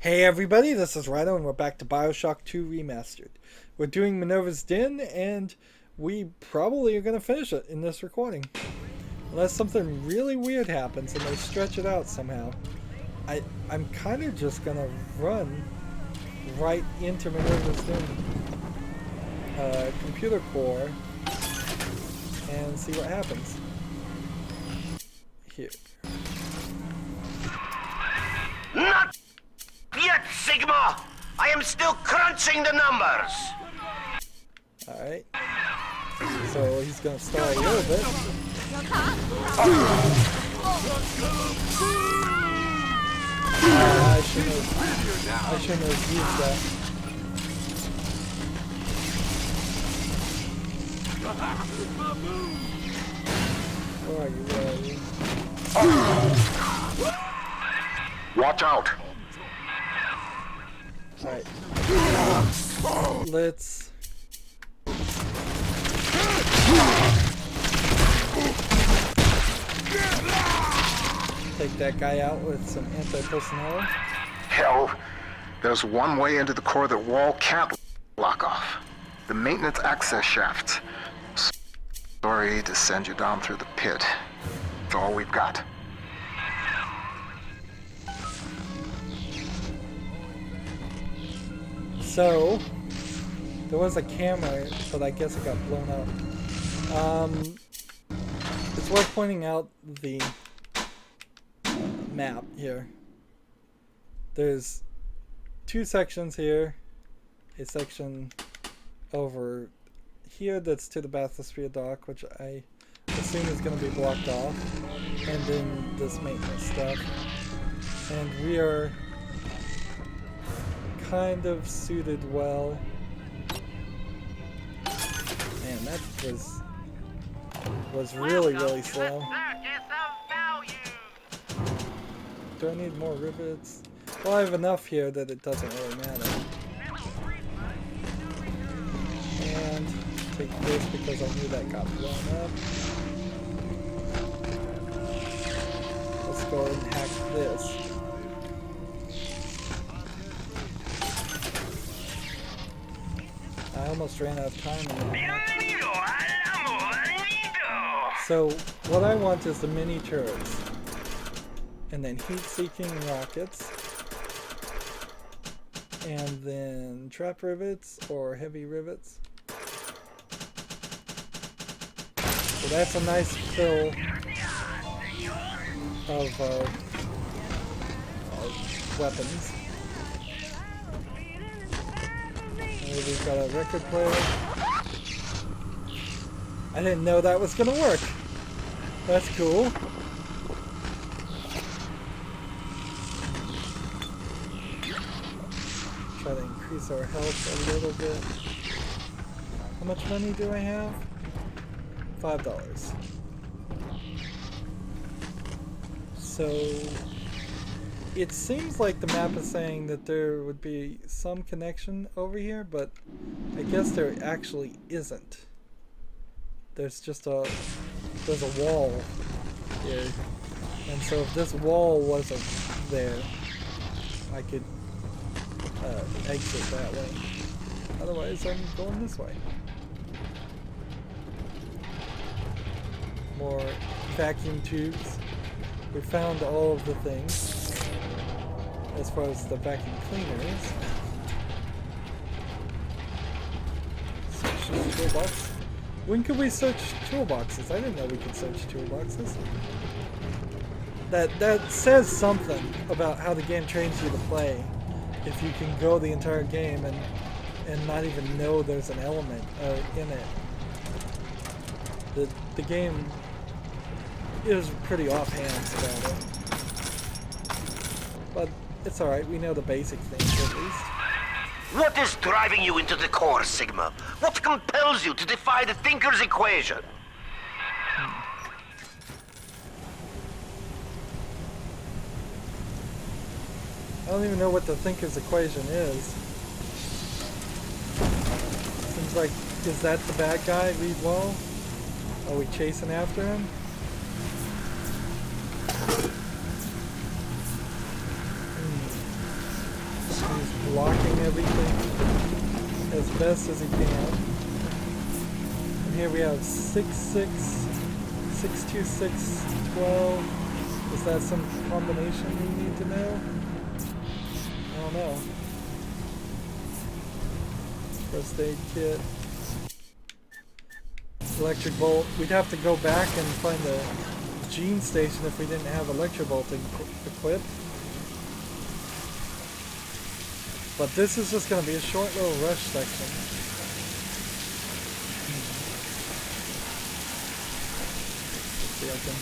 Hey everybody, this is Rydo and we're back to BioShock 2 Remastered. We're doing Minerva's Den and we probably are going to finish it in this recording. Unless something really weird happens and they stretch it out somehow. I'm kind of just going to run right into Minerva's Den. Computer core and see what happens. Here. Not yet, Sigma! I am still crunching the numbers! Alright. So he's gonna stall a little bit. I shouldn't have used that. Where are you? Where are you? Watch out! Alright. Let's... take that guy out with some anti-personnel. Hell, there's one way into the core that wall can't lock off. The maintenance access shafts. Sorry to send you down through the pit. That's all we've got. So, there was a camera, but I guess it got blown up. It's worth pointing out the map here. There's two sections here. A section over here that's to the bathysphere dock, which I assume is going to be blocked off. And then this maintenance stuff. And we are kind of suited well. Man, that was really slow. Do I need more rivets? Well, I have enough here that it doesn't really matter. And take this because I knew that got blown up. Let's go ahead and hack this. I almost ran out of time in that. So, what I want is the mini turrets. And then heat-seeking rockets. And then trap rivets or heavy rivets. So that's a nice fill of weapons. We've got a record player. I didn't know that was gonna work. That's cool. Try to increase our health a little bit. How much money do I have? $5. So it seems like the map is saying that there would be some connection over here, but I guess there actually isn't. There's just there's a wall here. And so if this wall wasn't there, I could exit that way. Otherwise, I'm going this way. More vacuum tubes. We found all of the things. As far as the vacuum cleaner is. Search the toolbox. When could we search toolboxes? I didn't know we could search toolboxes. That says something about how the game trains you to play. If you can go the entire game and not even know there's an element in it. The game is pretty offhand about it. But it's alright, we know the basic things at least. What is driving you into the core, Sigma? What compels you to defy the Thinker's equation? I don't even know what the Thinker's equation is. Seems like, is that the bad guy, Reed Wall? Are we chasing after him? He's blocking everything as best as he can. And here we have 62612. Is that some combination we need to know? I don't know. First aid kit. Electric bolt. We'd have to go back and find a gene station if we didn't have electric bolt equipped. But this is just going to be a short little rush section. Let's see, I can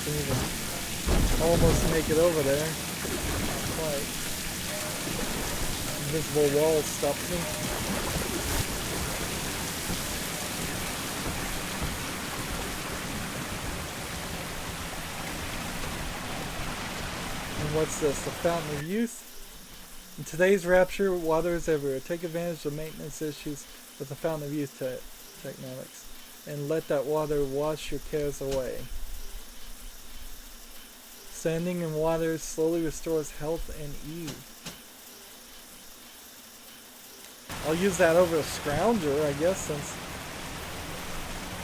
even almost make it over there. Not quite. Invisible wall stops me. And what's this? The Fountain of Youth? In today's Rapture, water is everywhere. Take advantage of maintenance issues with the Fountain of Youth technologies, and let that water wash your cares away. Standing in water slowly restores health and ease. I'll use that over a Scrounger, I guess, since...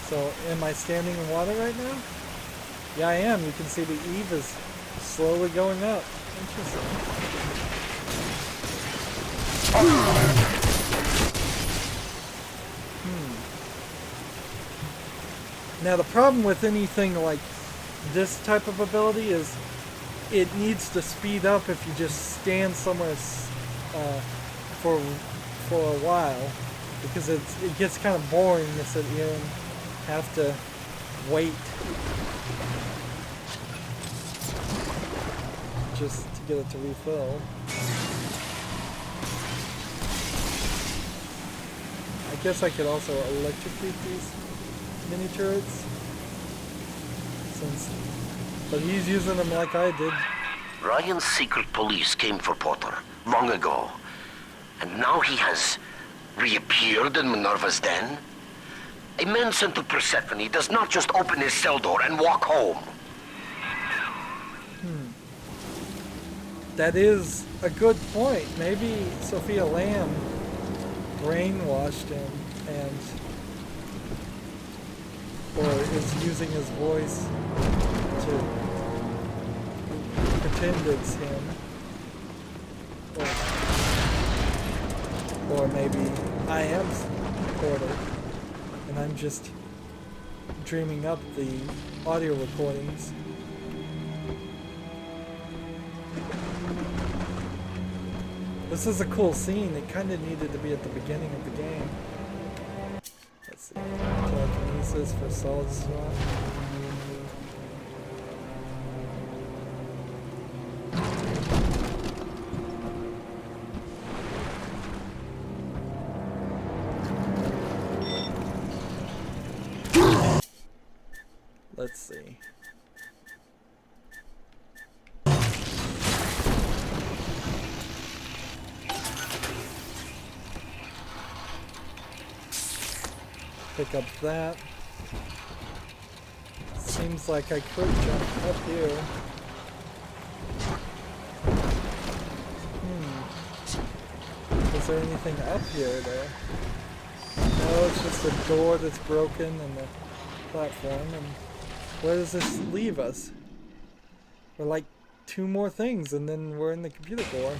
So, am I standing in water right now? Yeah, I am. You can see the Eve is slowly going up. Interesting. Now the problem with anything like this type of ability is it needs to speed up if you just stand somewhere for a while, because it gets kind of boring to sit here and have to wait just to get it to refill. I guess I could also electrocute these mini turrets, but he's using them like I did. Ryan's secret police came for Potter long ago, and now he has reappeared in Minerva's den. A man sent to Persephone does not just open his cell door and walk home. That is a good point. Maybe Sophia Lamb brainwashed him or is using his voice to pretend it's him. Or maybe I am Porter and I'm just dreaming up the audio recordings. This is a cool scene. It kind of needed to be at the beginning of the game. Let's see. Telekinesis for solid swap. Let's see. Pick up that. Seems like I could jump up here. Is there anything up here though? No, it's just a door that's broken and the platform. And where does this leave us? We're like 2 more things and then we're in the computer core.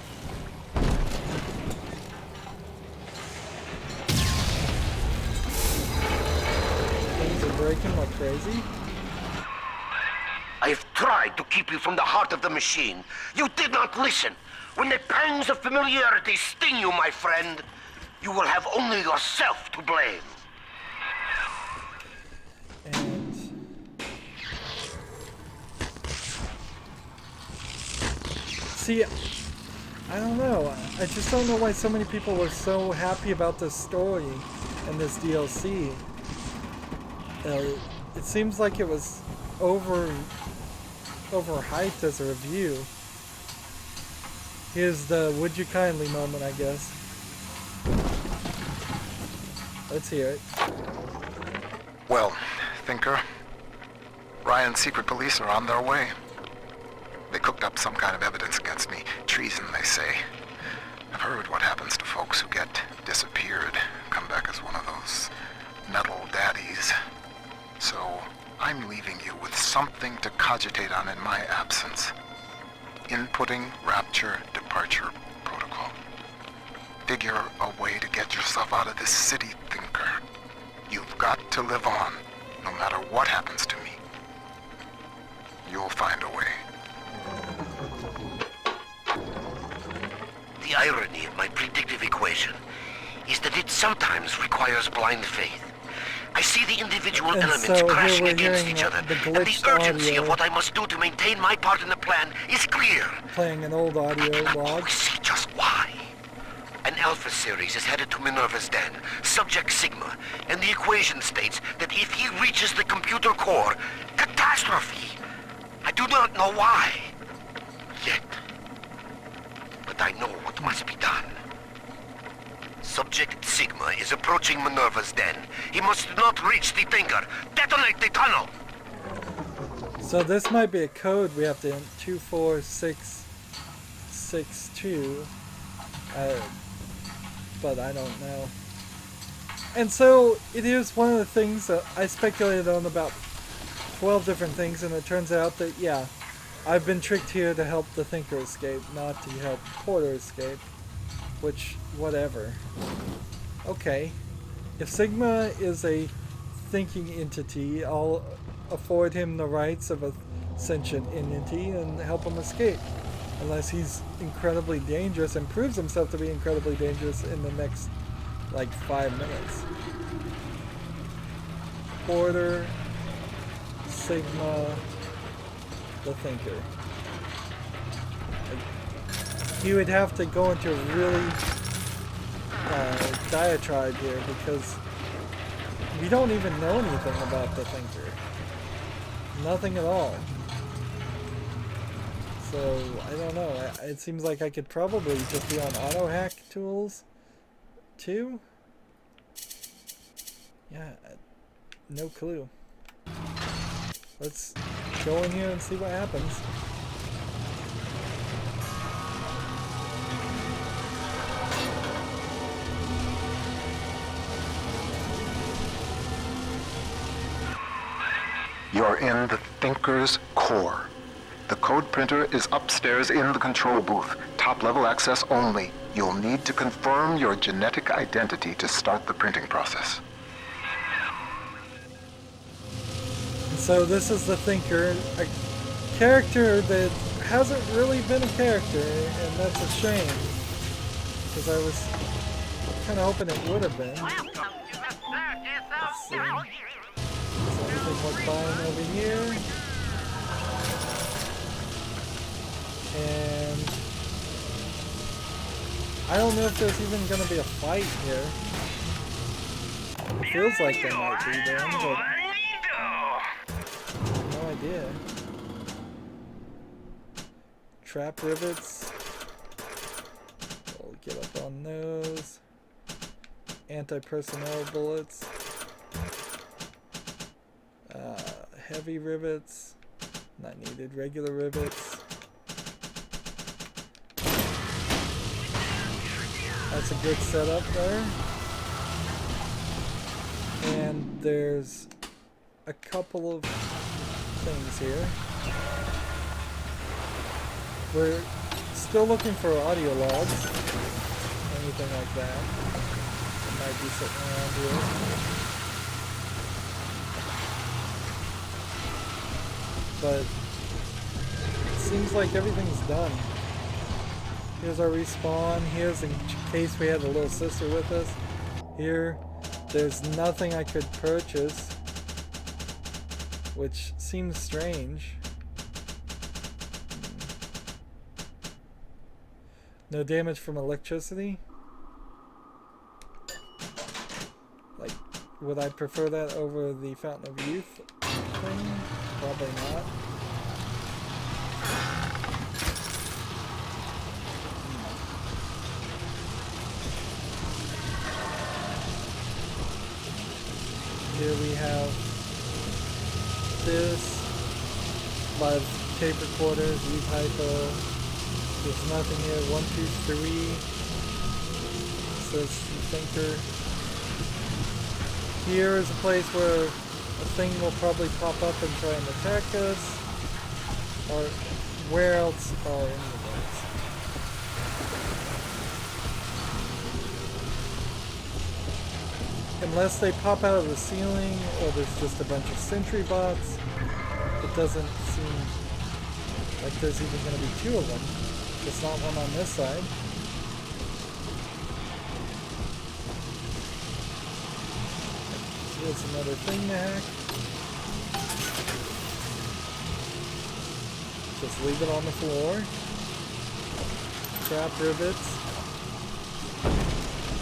Breaking like crazy. I have tried to keep you from the heart of the machine. You did not listen. When the pangs of familiarity sting you, my friend, you will have only yourself to blame. And see, I don't know. I just don't know why so many people were so happy about this story and this DLC. It seems like it was overhyped as a review. Here's the "Would you kindly" moment, I guess. Let's hear it. Well, Thinker, Ryan's secret police are on their way. They cooked up some kind of evidence against me. Treason, cogitate on in my absence. Inputting Rapture departure protocol. Figure a way to get yourself out of this city, Thinker. You've got to live on, no matter what happens to me. You'll find a way. The irony of my predictive equation is that it sometimes requires blind faith. I see the individual And elements so here crashing we're against hearing each other, the and the glitched urgency audio. of what I must do to maintain my part in the plan is clear. Playing an old audio I log. always see just why. An Alpha series is headed to Minerva's den, subject Sigma, and the equation states that if he reaches the computer core, catastrophe. I do not know why. Yet. But I know what must be done. Subject Sigma is approaching Minerva's den. He must not reach the Thinker. Detonate the tunnel! So this might be a code we have to 24662. But I don't know. And so it is one of the things that I speculated on about 12 different things, and it turns out that, yeah, I've been tricked here to help the Thinker escape, not to help Porter escape. Which, whatever. Okay. If Sigma is a thinking entity, I'll afford him the rights of a sentient entity and help him escape. Unless he's incredibly dangerous and proves himself to be incredibly dangerous in the next, like, 5 minutes. Porter, Sigma, the Thinker. He would have to go into a really diatribe here because we don't even know anything about the Thinker. Nothing at all. So, I don't know. It seems like I could probably just be on auto hack tools too. Yeah, no clue. Let's go in here and see what happens. You're in the Thinker's core. The code printer is upstairs in the control booth. Top level access only. You'll need to confirm your genetic identity to start the printing process. So this is the Thinker, a character that hasn't really been a character, and that's a shame. Because I was kind of hoping it would have been. Let's see. Is everything look fine over here? And I don't know if there's even going to be a fight here. It feels like there might be then, but no idea. Trap rivets. We'll get up on those. Anti-personnel bullets. Heavy rivets. Not needed. Regular rivets. That's a good setup there. And there's a couple of things here. We're still looking for audio logs. Anything like that. That might be sitting around here. But it seems like everything's done. Here's our respawn. Here's in case we had a little sister with us. Here, there's nothing I could purchase, which seems strange. No damage from electricity? Like, would I prefer that over the Fountain of Youth thing? Probably not. Here we have this, live tape recorders, use hypo. There's nothing here. 1, 2, 3. Says Thinker. Here is a place where a thing will probably pop up and try and attack us. Or where else are any of those? Unless they pop out of the ceiling, or there's just a bunch of sentry bots. It doesn't seem like there's even going to be two of them. There's not one on this side. Here's another thing to hack. Just leave it on the floor. Trap rivets.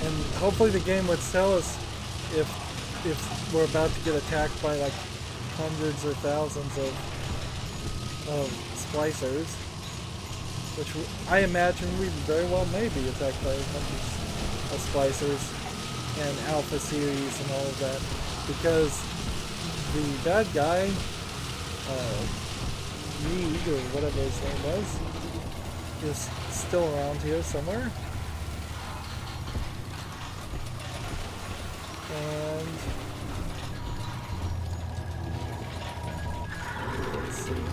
And hopefully the game would tell us if we're about to get attacked by like hundreds or thousands of splicers. Which I imagine we very well may be attacked by hundreds of splicers and Alpha Series and all of that. Because the bad guy, Reed, or whatever his name was, is still around here somewhere. And let's see.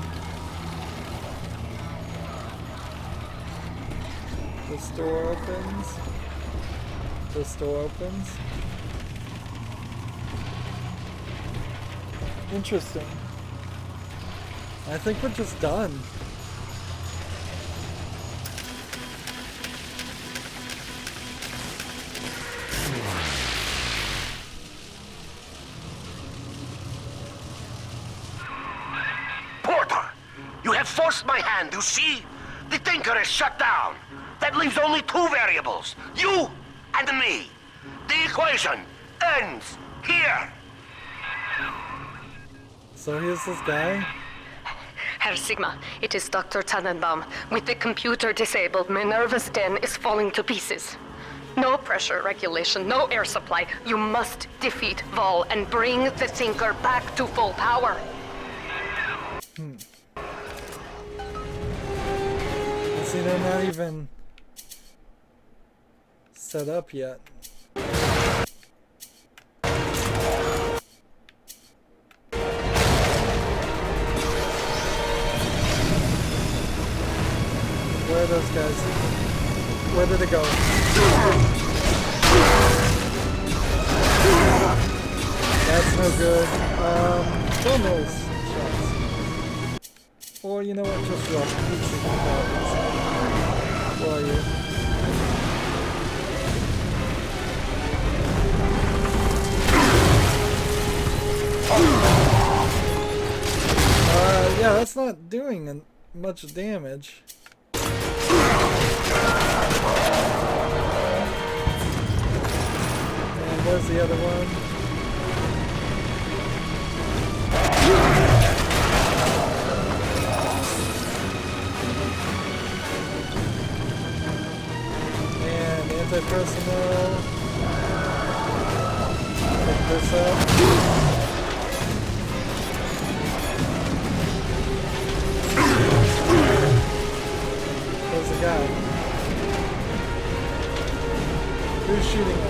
This door opens. This door opens. Interesting. I think we're just done. Porter, you have forced my hand, you see? The Tinker is shut down. That leaves only two variables, you and me. The equation ends here. So here's this guy. Herr Sigma, it is Dr. Tannenbaum. With the computer disabled, Minerva's den is falling to pieces. No pressure regulation, no air supply. You must defeat Vol and bring the Tinker back to full power. See, they're not even set up yet. Where are those guys? Where did they go? That's no good. Don't those shots. Or you know what? Just drop it. Where are you? Yeah, that's not doing much damage. And where's the other one? And anti-personnel. Pick this up. There's a guy. Who's shooting him?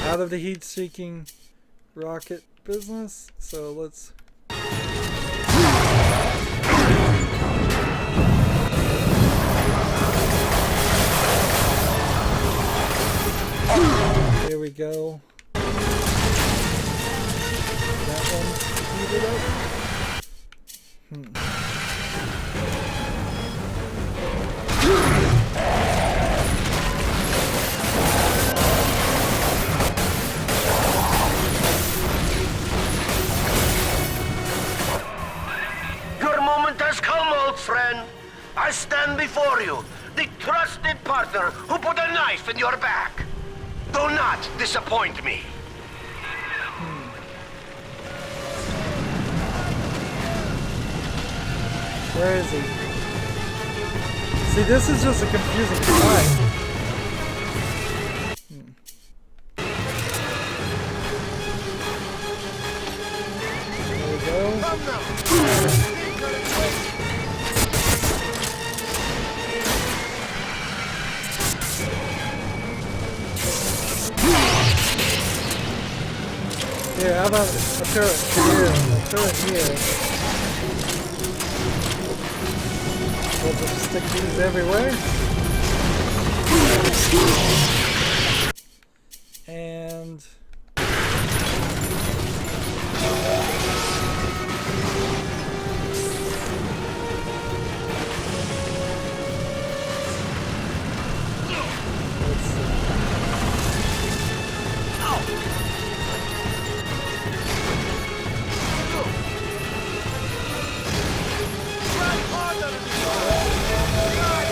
Out of the heat-seeking rocket business, so let's... Here we go. That one's heated up. Your moment has come, old friend. I stand before you, the trusted partner who put a knife in your back. Do not disappoint me. Where is he? See, this is just a confusing fight. how about a turret here, a turret here? We'll just stick these everywhere. And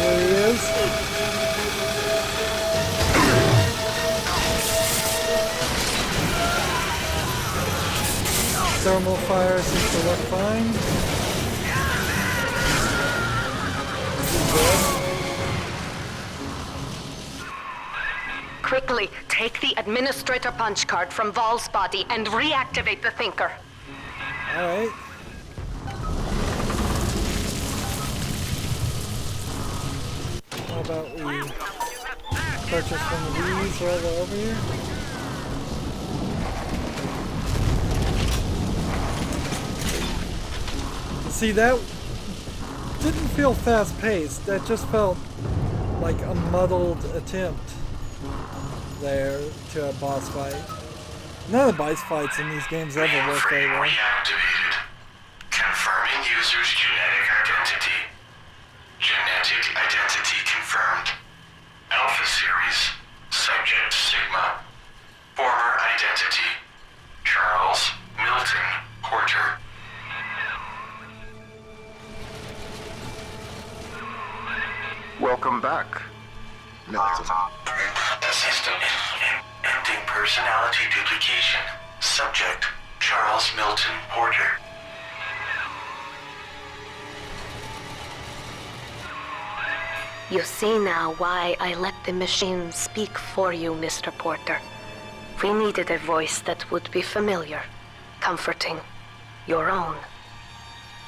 there he is. Thermal fire seems to look fine. Quickly, take the administrator punch card from Vol's body and reactivate the thinker. Alright. How about we purchase one of these while we're over here? See, that didn't feel fast-paced. That just felt like a muddled attempt there to a boss fight. None of the boss fights in these games ever work very well. Reactivated. Confirming user's genetic identity. Genetic identity confirmed. Alpha series. Subject Sigma. Former identity. Charles Milton Porter. Welcome back, Milton. System ending personality duplication. Subject Charles Milton Porter. You see now why I let the machine speak for you, Mr. Porter. We needed a voice that would be familiar, comforting, your own.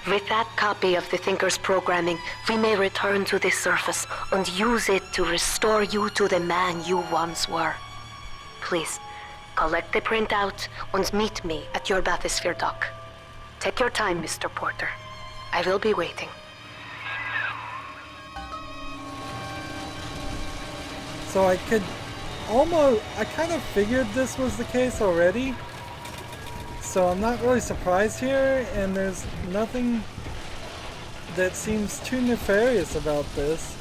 With that copy of the Thinker's programming, we may return to the surface and use it to restore you to the man you once were. Please, collect the printout and meet me at your bathysphere dock. Take your time, Mr. Porter. I will be waiting. So I kind of figured this was the case already. So I'm not really surprised here, and there's nothing that seems too nefarious about this,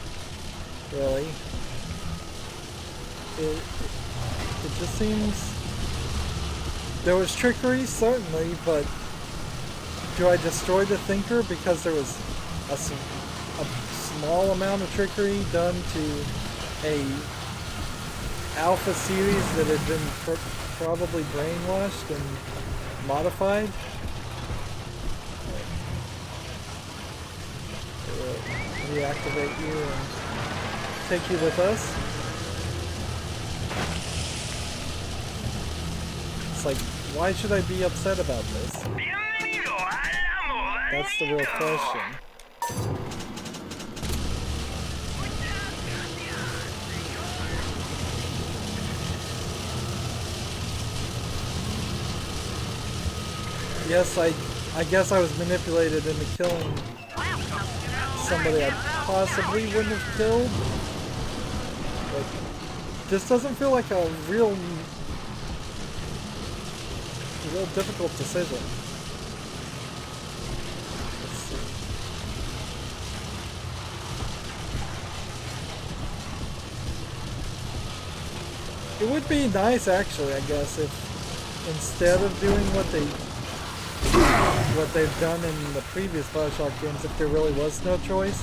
really. It just seems... There was trickery, certainly, but do I destroy the Thinker because there was a small amount of trickery done to a Alpha series that had been probably brainwashed and modified? We'll reactivate you and take you with us. It's like, why should I be upset about this? That's the real question. Yes, I guess I was manipulated into killing somebody I possibly wouldn't have killed. But this doesn't feel like a real difficult decision. Let's see. It would be nice, actually, I guess, if instead of doing what they've done in the previous BioShock games, if there really was no choice,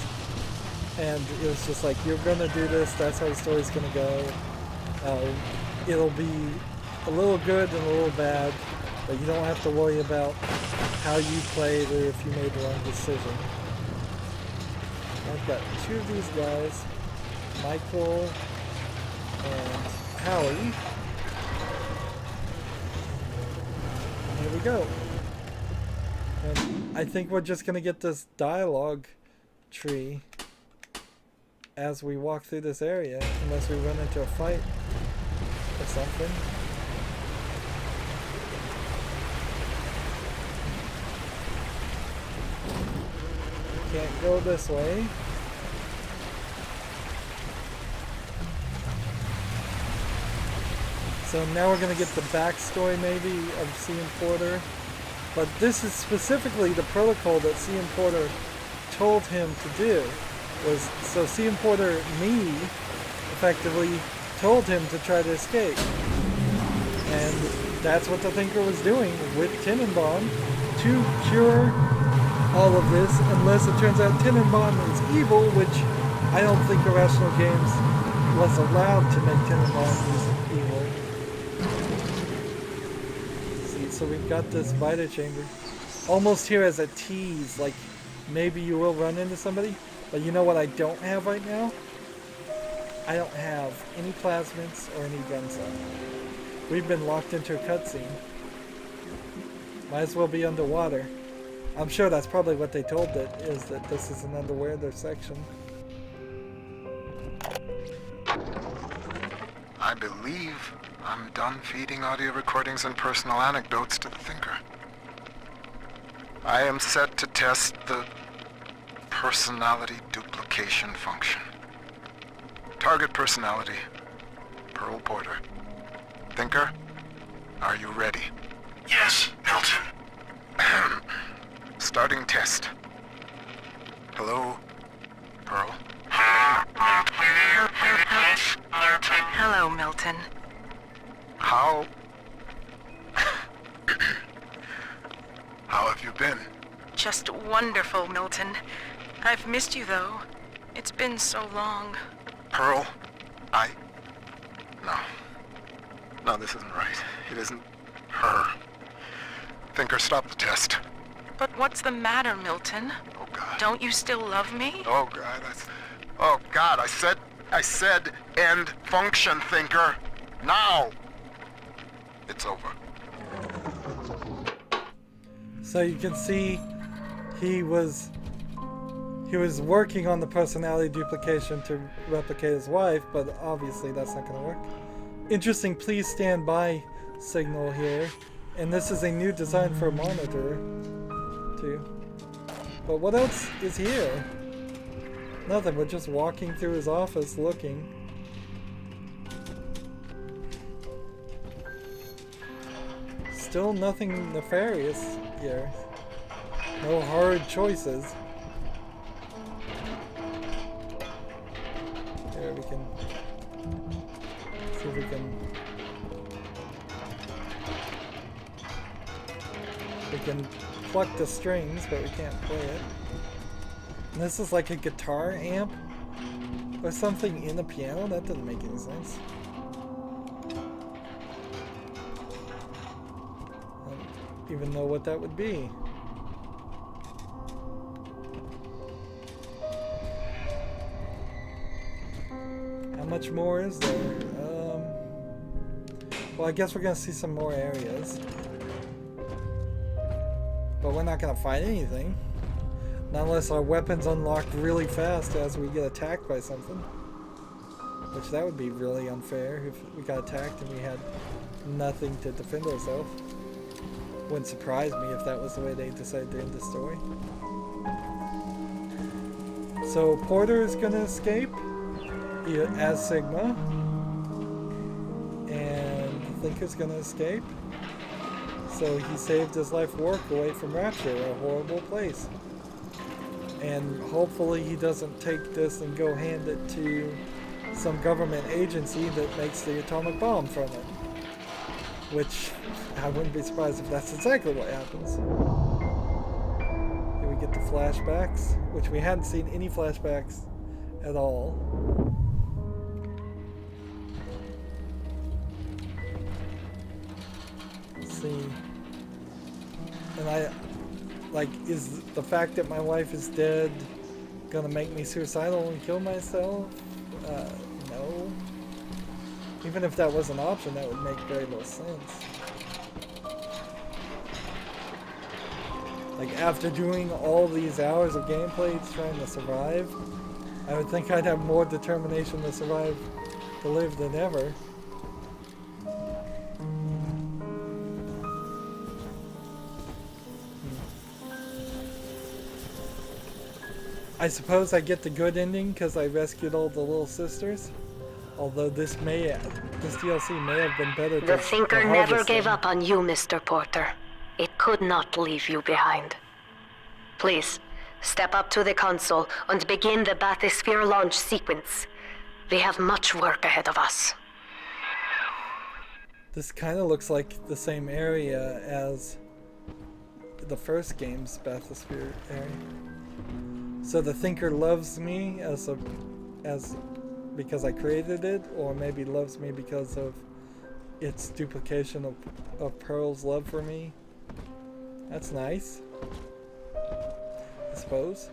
and it was just like, you're gonna do this, that's how the story's gonna go. It'll be a little good and a little bad, but you don't have to worry about how you played or if you made the wrong decision. I've got two of these guys, Michael and Howie. Here we go. And I think we're just going to get this dialogue tree as we walk through this area, unless we run into a fight or something. Can't go this way. So now we're going to get the backstory maybe of CM Porter. But this is specifically the protocol that CM Porter told him to do. So CM Porter, me, effectively told him to try to escape. And that's what the Thinker was doing with Tenenbaum to cure all of this, unless it turns out Tenenbaum is evil, which I don't think Irrational Games was allowed to make Tenenbaum evil. See, so we've got this Vita chamber. Almost here as a tease, like maybe you will run into somebody. But you know what I don't have right now? I don't have any plasmids or any gunset. We've been locked into a cutscene. Might as well be underwater. I'm sure that's probably what they told it, is that this is an underwater section. I believe I'm done feeding audio recordings and personal anecdotes to the Thinker. I am set to test the personality duplication function. Target personality, Pearl Porter. Thinker, are you ready? Yes, Milton. Starting test. Hello, Pearl. Hello, Milton. How... How have you been? Just wonderful, Milton. I've missed you, though. It's been so long. Pearl, No, this isn't right. It isn't her. Thinker, stop the test. But what's the matter, Milton? Oh, God. Don't you still love me? Oh, God, Oh, God, I said end function, Thinker. Now! It's over. So you can see he was working on the personality duplication to replicate his wife, but obviously that's not going to work. Interesting please stand by signal here. And this is a new design for a monitor, too. But what else is here? Nothing, we're just walking through his office looking. Still nothing nefarious here. No hard choices. Here we can see if we can pluck the strings, but we can't play it. And this is like a guitar amp or something in the piano? That doesn't make any sense. I don't even know what that would be. How much more is there? Well, I guess we're gonna see some more areas. But we're not gonna find anything. Not unless our weapons unlock really fast as we get attacked by something. Which that would be really unfair if we got attacked and we had nothing to defend ourselves. Wouldn't surprise me if that was the way they decided to end the story. So Porter is gonna escape as Sigma. And the Thinker's gonna escape. So he saved his life work away from Rapture, a horrible place. And hopefully he doesn't take this and go hand it to some government agency that makes the atomic bomb from it. Which, I wouldn't be surprised if that's exactly what happens. Here we get the flashbacks, which we hadn't seen any flashbacks at all. Let's see. And is the fact that my wife is dead gonna make me suicidal and kill myself? No. Even if that was an option, that would make very little sense. Like, after doing all these hours of gameplay trying to survive, I would think I'd have more determination to survive, to live than ever. I suppose I get the good ending because I rescued all the little sisters. Although this DLC may have been better. The Thinker never harvesting. gave up on you, Mr. Porter. It could not leave you behind. Please, step up to the console and begin the bathysphere launch sequence. We have much work ahead of us. This kind of looks like the same area as the first game's bathysphere area. So the Thinker loves me because I created it, or maybe loves me because of its duplication of Pearl's love for me. That's nice, I suppose.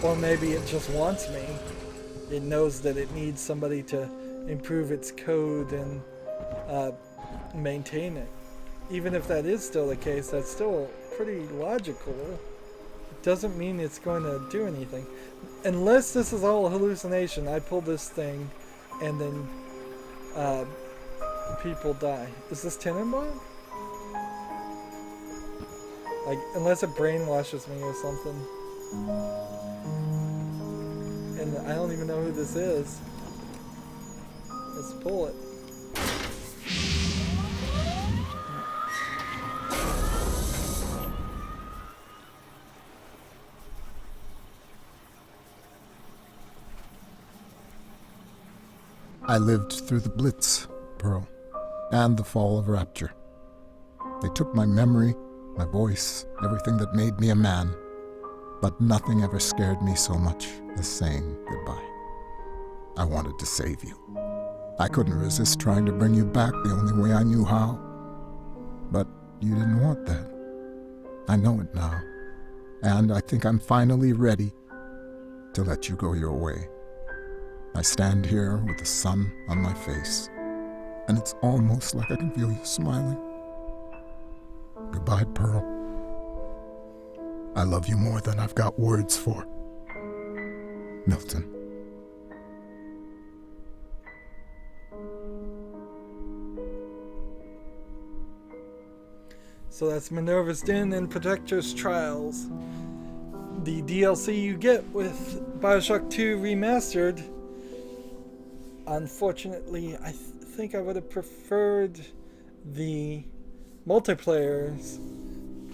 Or maybe it just wants me. It knows that it needs somebody to improve its code and maintain it. Even if that is still the case, that's still pretty logical. It doesn't mean it's going to do anything. Unless this is all a hallucination, I pull this thing and then people die. Is this Tenenbaum? Like, unless it brainwashes me or something. And I don't even know who this is. Let's pull it. I lived through the Blitz, Pearl, and the fall of Rapture. They took my memory, my voice, everything that made me a man, but nothing ever scared me so much as saying goodbye. I wanted to save you. I couldn't resist trying to bring you back the only way I knew how. But you didn't want that. I know it now, and I think I'm finally ready to let you go your way. I stand here with the sun on my face, and it's almost like I can feel you smiling. Goodbye, Pearl. I love you more than I've got words for. Milton. So that's Minerva's Den and Protector's Trials. The DLC you get with BioShock 2 Remastered. Unfortunately, I think I would have preferred the multiplayers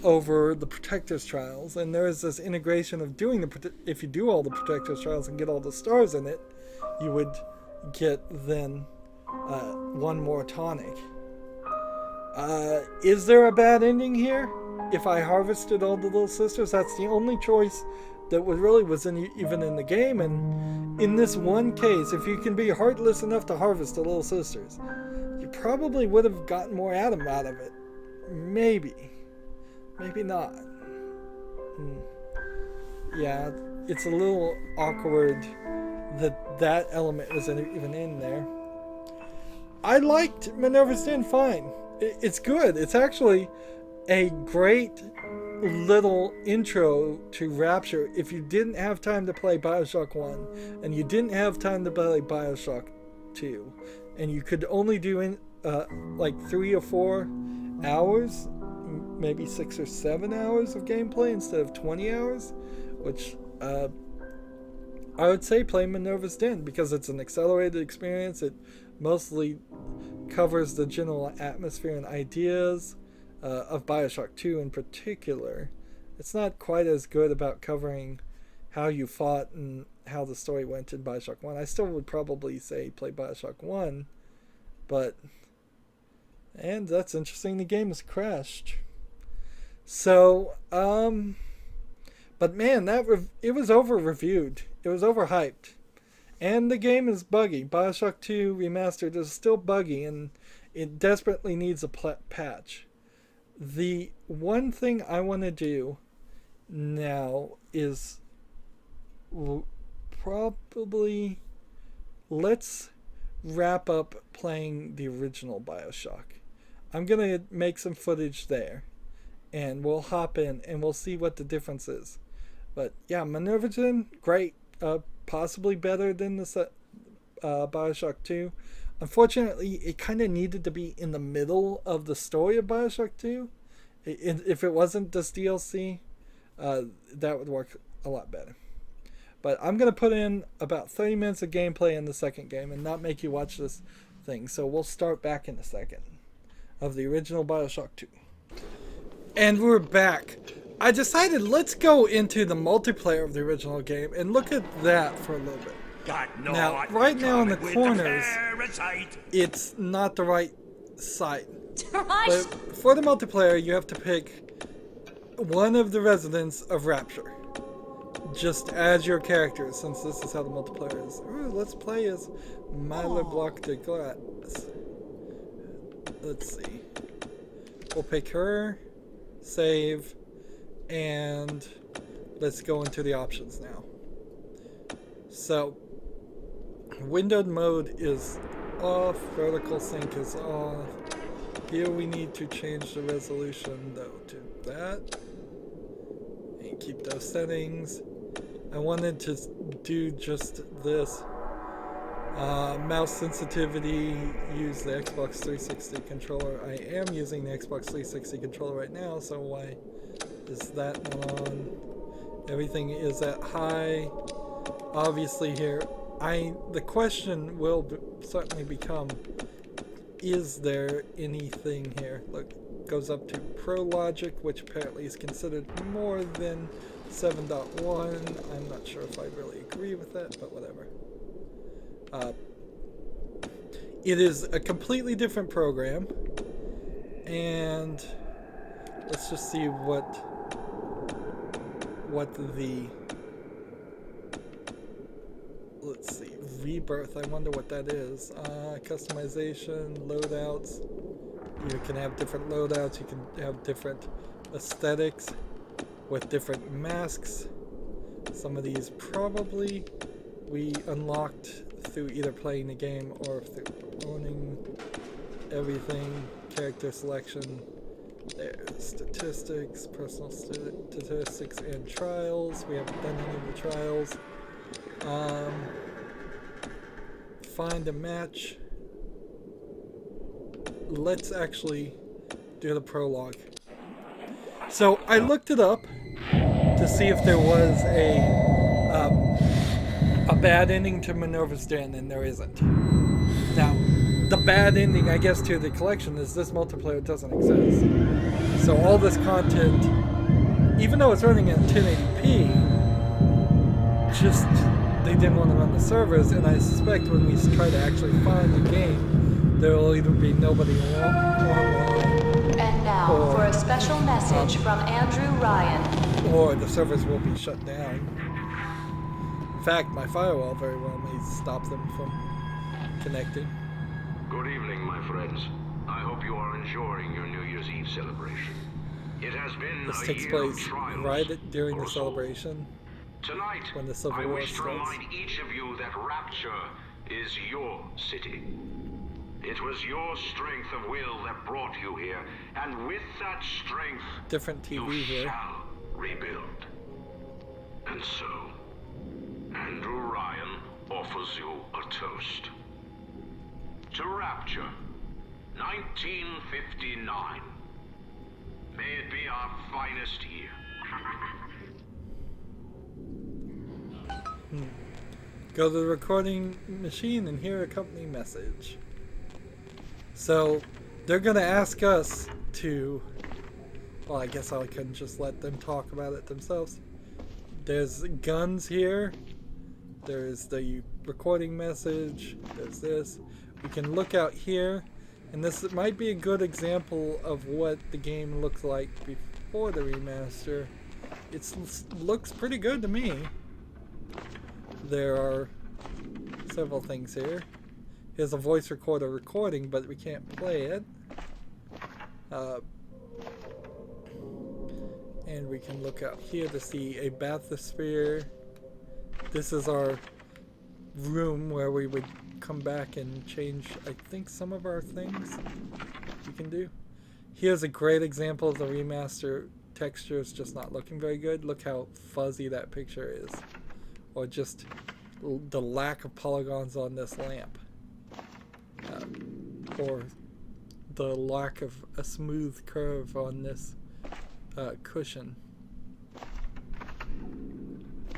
over the Protector's Trials. And there is this integration of doing if you do all the Protector's Trials and get all the stars in it, you would get then one more tonic. Is there a bad ending here? If I harvested all the little sisters, that's the only choice that was even in the game. And in this one case, if you can be heartless enough to harvest the little sisters, you probably would have gotten more Adam out of it. Maybe not. Yeah, it's a little awkward that element wasn't even in there. I liked Minerva's Den fine. It's good. It's actually a great little intro to Rapture if you didn't have time to play BioShock 1 and you didn't have time to play BioShock 2 and you could only do like 3 or 4 hours, maybe 6 or 7 hours of gameplay instead of 20 hours, which I would say play Minerva's Den because it's an accelerated experience. It mostly covers the general atmosphere and ideas of BioShock 2 in particular. It's not quite as good about covering how you fought and how the story went in BioShock 1. I still would probably say play BioShock 1, and that's interesting, the game has crashed. So, but man, it was over-reviewed. It was overhyped. And the game is buggy. BioShock 2 Remastered is still buggy, and it desperately needs a patch. The one thing I want to do now is probably let's wrap up playing the original BioShock. I'm going to make some footage there, and we'll hop in, and we'll see what the difference is. But yeah, Minerva Den, great. Possibly better than the BioShock 2. Unfortunately, it kind of needed to be in the middle of the story of BioShock 2. If it wasn't this DLC, that would work a lot better. But I'm going to put in about 30 minutes of gameplay in the second game and not make you watch this thing. So we'll start back in a second of the original BioShock 2. And we're back. I decided let's go into the multiplayer of the original game and look at that for a little bit. Now, right now in the corners, it's not the right site. But for the multiplayer, you have to pick one of the residents of Rapture. Just as your character, since this is how the multiplayer is. Ooh, let's play as Myler Block de Glass. Let's see. We'll pick her, save, and let's go into the options now. So, windowed mode is off, vertical sync is off. Here we need to change the resolution though to that. And keep those settings. I wanted to do just this. Mouse sensitivity, use the Xbox 360 controller. I am using the Xbox 360 controller right now, so why is that not on? Everything is at high. Obviously here, the question will certainly become, is there anything here? Look, goes up to Pro Logic, which apparently is considered more than 7.1. I'm not sure if I really agree with that, but whatever. It is a completely different program, and let's just see what the, let's see, Rebirth, I wonder what that is. Customization, loadouts. You can have different loadouts, you can have different aesthetics with different masks. Some of these probably we unlocked through either playing the game or through owning everything. Character selection, there's statistics, personal statistics, and trials. We haven't done any of the trials. Find a match. Let's actually do the prologue. So I looked it up to see if there was a bad ending to Minerva's Den, and there isn't. Now, the bad ending, I guess, to the collection is this multiplayer doesn't exist. So all this content, even though it's running at 1080p, just they didn't want to run the servers, and I suspect when we try to actually find the game, there will either be nobody online. And now for a special message from Andrew Ryan. Or the servers will be shut down. In fact, my firewall very well may stop them from connecting. Good evening, my friends. I hope you are enjoying your New Year's Eve celebration. It has been This a takes year of place trials right during for the us all. celebration. Tonight, when the Civil I War wish to starts. remind each of you that Rapture is your city. It was your strength of will that brought you here, and with that strength, Different TV you here. shall rebuild. And so, Andrew Ryan offers you a toast. To Rapture, 1959. May it be our finest year. Go to the recording machine and hear a company message. So, they're gonna ask us to, well, I guess I couldn't just let them talk about it themselves. There's guns here. There's the recording message. There's this. We can look out here, and this might be a good example of what the game looked like before the remaster. It looks pretty good to me. There are several things here. Here's a voice recorder recording, but we can't play it. And we can look out here to see a bathysphere. This is our room where we would come back and change, I think, some of our things we can do. Here's a great example of the remaster. Texture is just not looking very good. Look how fuzzy that picture is. Or just the lack of polygons on this lamp. Or the lack of a smooth curve on this cushion.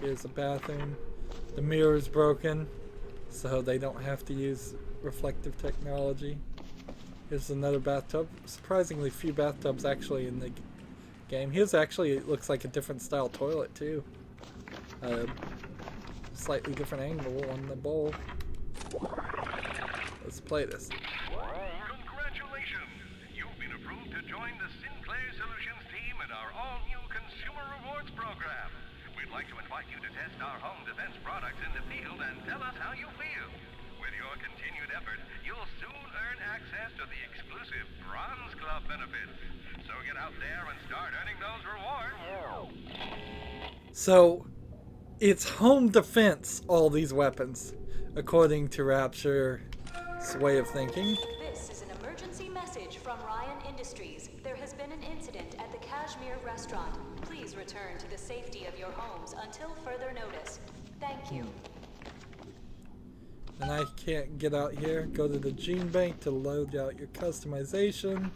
Here's a bathroom. The mirror's broken, so they don't have to use reflective technology. Here's another bathtub. Surprisingly few bathtubs actually in the game. Here's actually, it looks like a different style toilet too. Slightly different angle on the bowl. Let's play this. Congratulations! You've been approved to join the Sinclair Solutions team in our all-new Consumer Rewards program. We'd like to invite you to test our home defense products in the field and tell us how you feel. With your continued effort, you'll soon earn access to the exclusive Bronze Club benefits. So get out there and start earning those rewards. So, it's home defense, all these weapons, according to Rapture's way of thinking. This is an emergency message from Ryan Industries. There has been an incident at the Kashmir restaurant. Please return to the safety of your homes until further notice. Thank you. And I can't get out here. Go to the gene bank to load out your customization.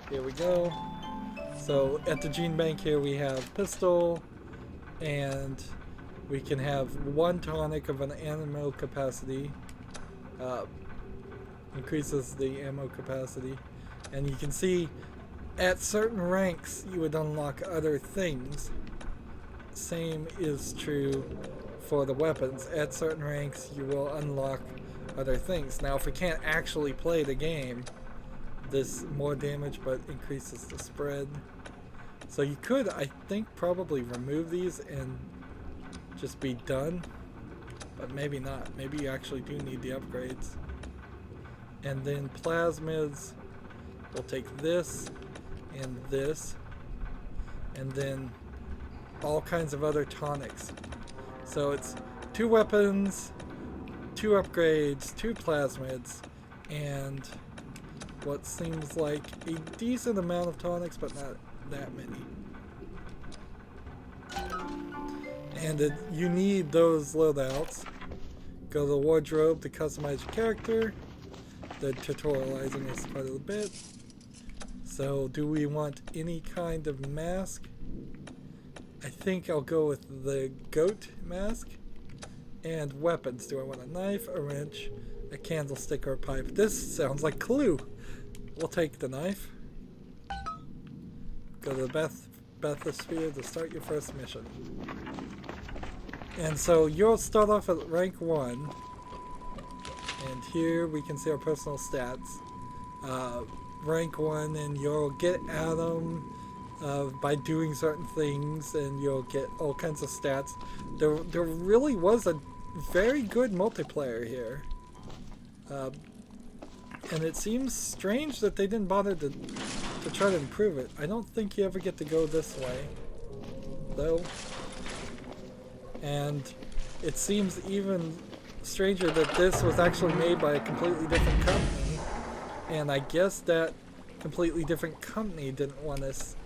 Here we go. So at the gene bank here we have pistol, and we can have 1 tonic of an ammo capacity. Increases the ammo capacity. And you can see at certain ranks you would unlock other things. Same is true for the weapons. At certain ranks you will unlock other things. Now if we can't actually play the game, this more damage but increases the spread. So you could, I think, probably remove these and just be done, but maybe not. Maybe you actually do need the upgrades. And then plasmids, we'll take this and this, and then all kinds of other tonics. So it's 2 weapons, 2 upgrades, 2 plasmids, and what seems like a decent amount of tonics, but not that many. And you need those loadouts. Go to the wardrobe to customize your character. The tutorializing is part of the bit. So do we want any kind of mask? I think I'll go with the goat mask. And weapons. Do I want a knife, a wrench, a candlestick, or a pipe? This sounds like Clue. We'll take the knife. Go to the bathysphere to start your first mission. And so you'll start off at rank 1. And here we can see our personal stats. Rank 1, and you'll get Atom by doing certain things, and you'll get all kinds of stats. There really was a very good multiplayer here. And it seems strange that they didn't bother to try to improve it. I don't think you ever get to go this way, though. And it seems even stranger that this was actually made by a completely different company, and I guess that completely different company didn't want us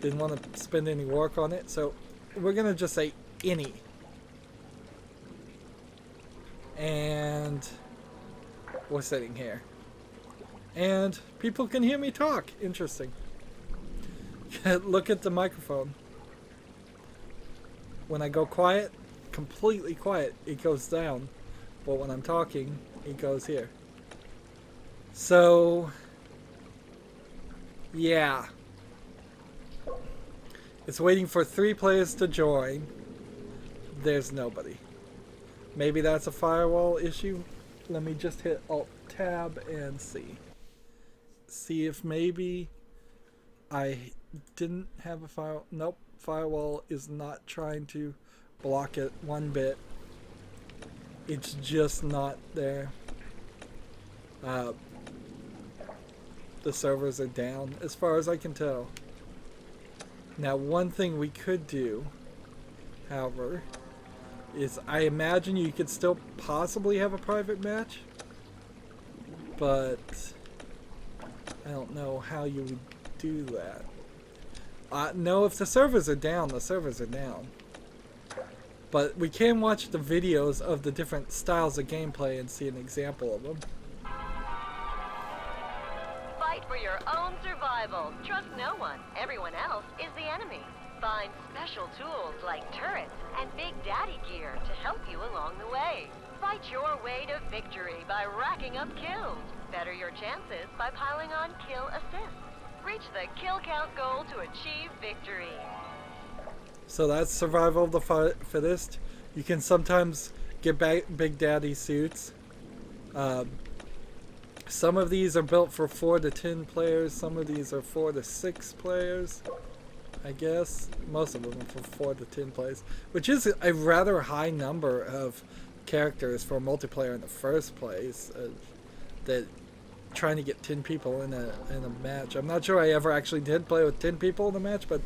didn't want to spend any work on it, so we're gonna just say any. And we're sitting here, and people can hear me talk. Interesting. Look at the microphone. When I go quiet, completely quiet, it goes down, but when I'm talking, it goes here. So yeah, it's waiting for 3 players to join. There's nobody. Maybe that's a firewall issue. Let me just hit Alt Tab and see if maybe I didn't have a firewall. Nope, firewall is not trying to block it one bit. It's just not there. The servers are down as far as I can tell. Now one thing we could do, however, is I imagine you could still possibly have a private match, but I don't know how you would do that. No, if the servers are down, the servers are down. But we can watch the videos of the different styles of gameplay and see an example of them. Fight for your own survival. Trust no one. Everyone else is the enemy. Find special tools like turrets and Big Daddy gear to help you along the way. Fight your way to victory by racking up kills. Better your chances by piling on kill assists. Reach the kill count goal to achieve victory. So that's survival of the fittest. You can sometimes get Big Daddy suits. Some of these are built for 4 to 10 players. Some of these are 4 to 6 players. I guess most of them are for 4 to 10 players, which is a rather high number of characters for multiplayer in the first place. That trying to get 10 people in a match. I'm not sure I ever actually did play with 10 people in a match, but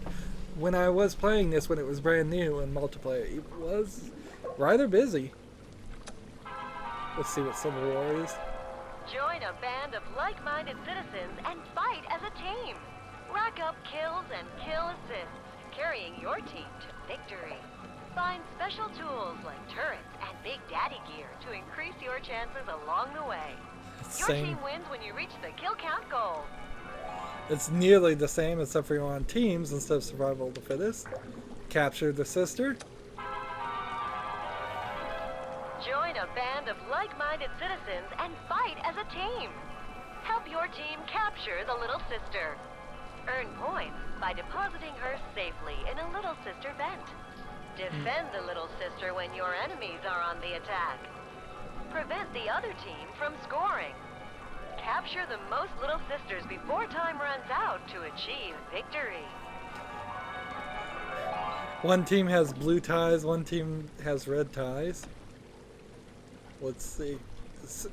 when I was playing this when it was brand new in multiplayer, it was rather busy. Let's see what Civil War is. Join a band of like-minded citizens and fight as a team. Rack up kills and kill assists, carrying your team to victory. Find special tools like turrets and Big Daddy gear to increase your chances along the way. Your team wins when you reach the kill count goal. It's nearly the same except for you're on teams instead of survival of the fittest. Capture the sister. Join a band of like-minded citizens and fight as a team. Help your team capture the little sister. Earn points by depositing her safely in a little sister vent. Defend the little sister when your enemies are on the attack. Prevent the other team from scoring. Capture the most little sisters before time runs out to achieve victory. One team has blue ties, one team has red ties. Let's see.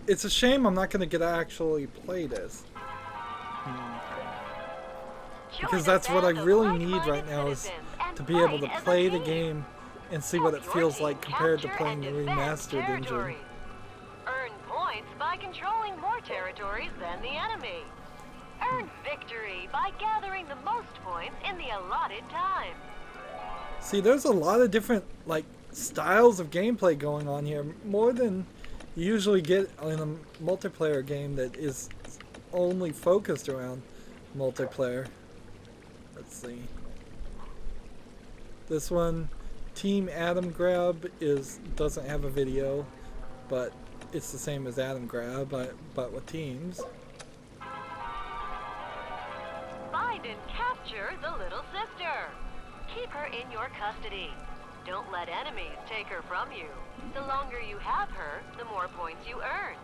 It's a shame I'm not going to get to actually play this. Because that's what I really need right now, is to be able to play the game and see what it feels like compared to playing the remastered engine. Earn points by controlling more territories than the enemy. Earn victory by gathering the most points in the allotted time. See, there's a lot of different styles of gameplay going on here, more than you usually get in a multiplayer game that is only focused around multiplayer. Let's see. This one, Team Atom Grab, doesn't have a video, but it's the same as Atom Grab, but with teams. Find and capture the little sister. Keep her in your custody. Don't let enemies take her from you. The longer you have her, the more points you earn.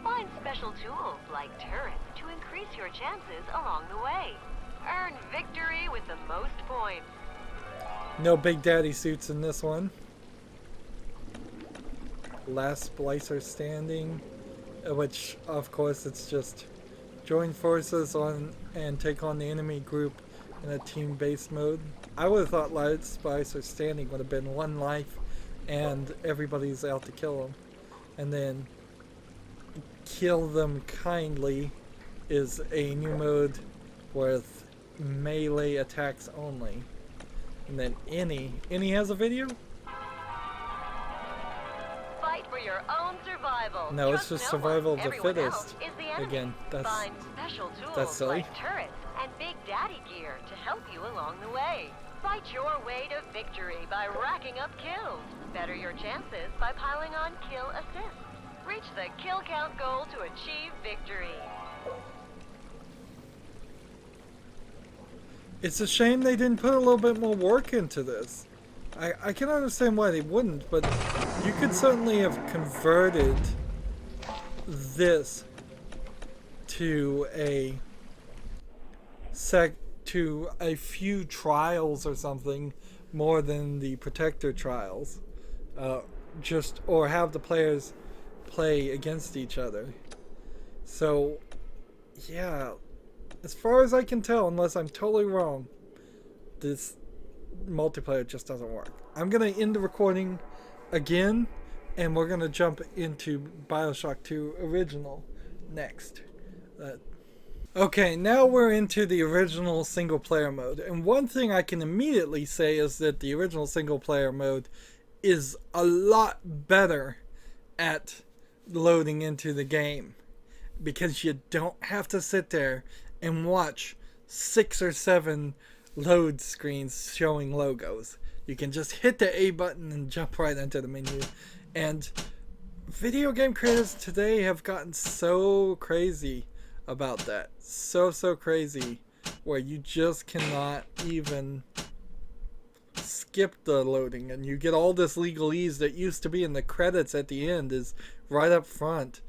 Find special tools like turrets to increase your chances along the way. Earn victory with the most points. No Big Daddy suits in this one. Last Splicer standing, which of course it's just join forces and take on the enemy group in a team-based mode. I would have thought Last Splicer standing would have been one life and everybody's out to kill them. And then Kill Them Kindly is a new mode with melee attacks only. And then Any has a video? Fight for your own survival. No, it's just survival of the Everyone fittest. else is the enemy. Again, Find special tools that's silly. like turrets and Big Daddy gear to help you along the way. Fight your way to victory by racking up kills. Better your chances by piling on kill assists. Reach the kill count goal to achieve victory. It's a shame they didn't put a little bit more work into this. I can understand why they wouldn't, but you could certainly have converted this to a few trials or something more than the Protector trials. Or have the players play against each other. So, yeah, as far as I can tell, unless I'm totally wrong, this multiplayer just doesn't work. I'm going to end the recording again, and we're going to jump into BioShock 2 Original next. Okay, now we're into the original single player mode, and one thing I can immediately say is that the original single player mode is a lot better at loading into the game, because you don't have to sit there and watch 6 or 7 load screens showing logos. You can just hit the A button and jump right into the menu. And video game creators today have gotten so crazy about that. So crazy, where you just cannot even skip the loading, and you get all this legalese that used to be in the credits at the end is right up front.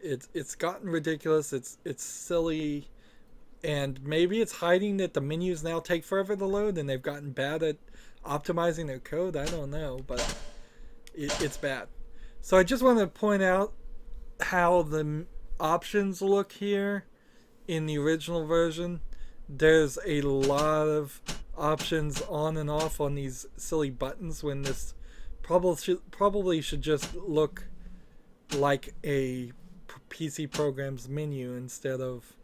It's gotten ridiculous. It's silly, and maybe it's hiding that the menus now take forever to load, and they've gotten bad at optimizing their code. I don't know, but it's bad. So I just want to point out how the options look here in the original version. There's a lot of options on and off on these silly buttons, when this probably should just look like a PC program's menu instead of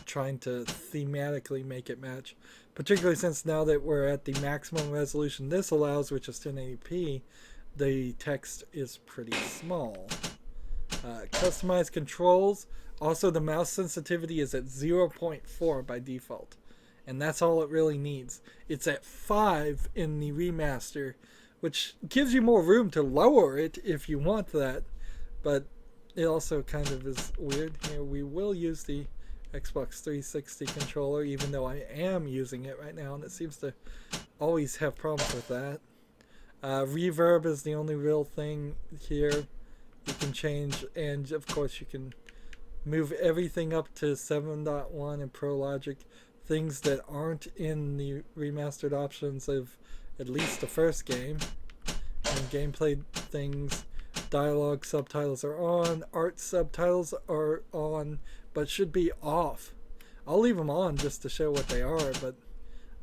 trying to thematically make it match. Particularly since now that we're at the maximum resolution this allows, which is 1080p, the text is pretty small. Customized controls. Also, the mouse sensitivity is at 0.4 by default. And that's all it really needs. It's at 5 in the remaster, which gives you more room to lower it if you want that. But it also kind of is weird. Here, we will use the Xbox 360 controller, even though I am using it right now, and it seems to always have problems with that. Reverb is the only real thing here you can change, and of course you can move everything up to 7.1 and Pro Logic, things that aren't in the remastered options of at least the first game. And gameplay things, dialogue subtitles are on, art subtitles are on, but should be off. I'll leave them on just to show what they are, but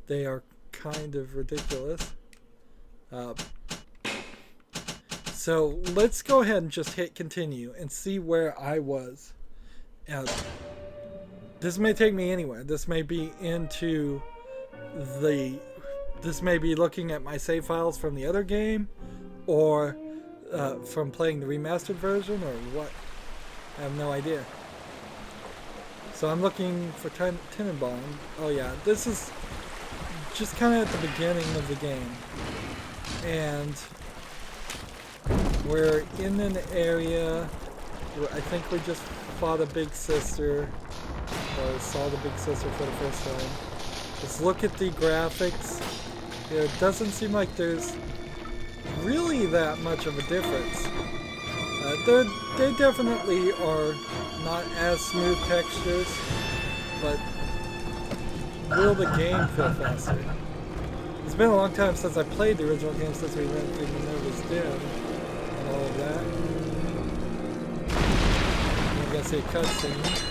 they are kind of ridiculous. So let's go ahead and just hit continue and see where I was. This may take me anywhere. This may be this may be looking at my save files from the other game, or from playing the remastered version, or what. I have no idea. So I'm looking for Tenenbaum. Oh yeah, this is just kind of at the beginning of the game. And we're in an area where I think we just fought a big sister, or saw the big sister for the first time. Let's look at the graphics. It doesn't seem like there's really that much of a difference. They definitely are not as smooth textures, but will the game feel faster? It's been a long time since I played the original game, since we went through Minerva's Den and all of that. You're gonna see a cutscene.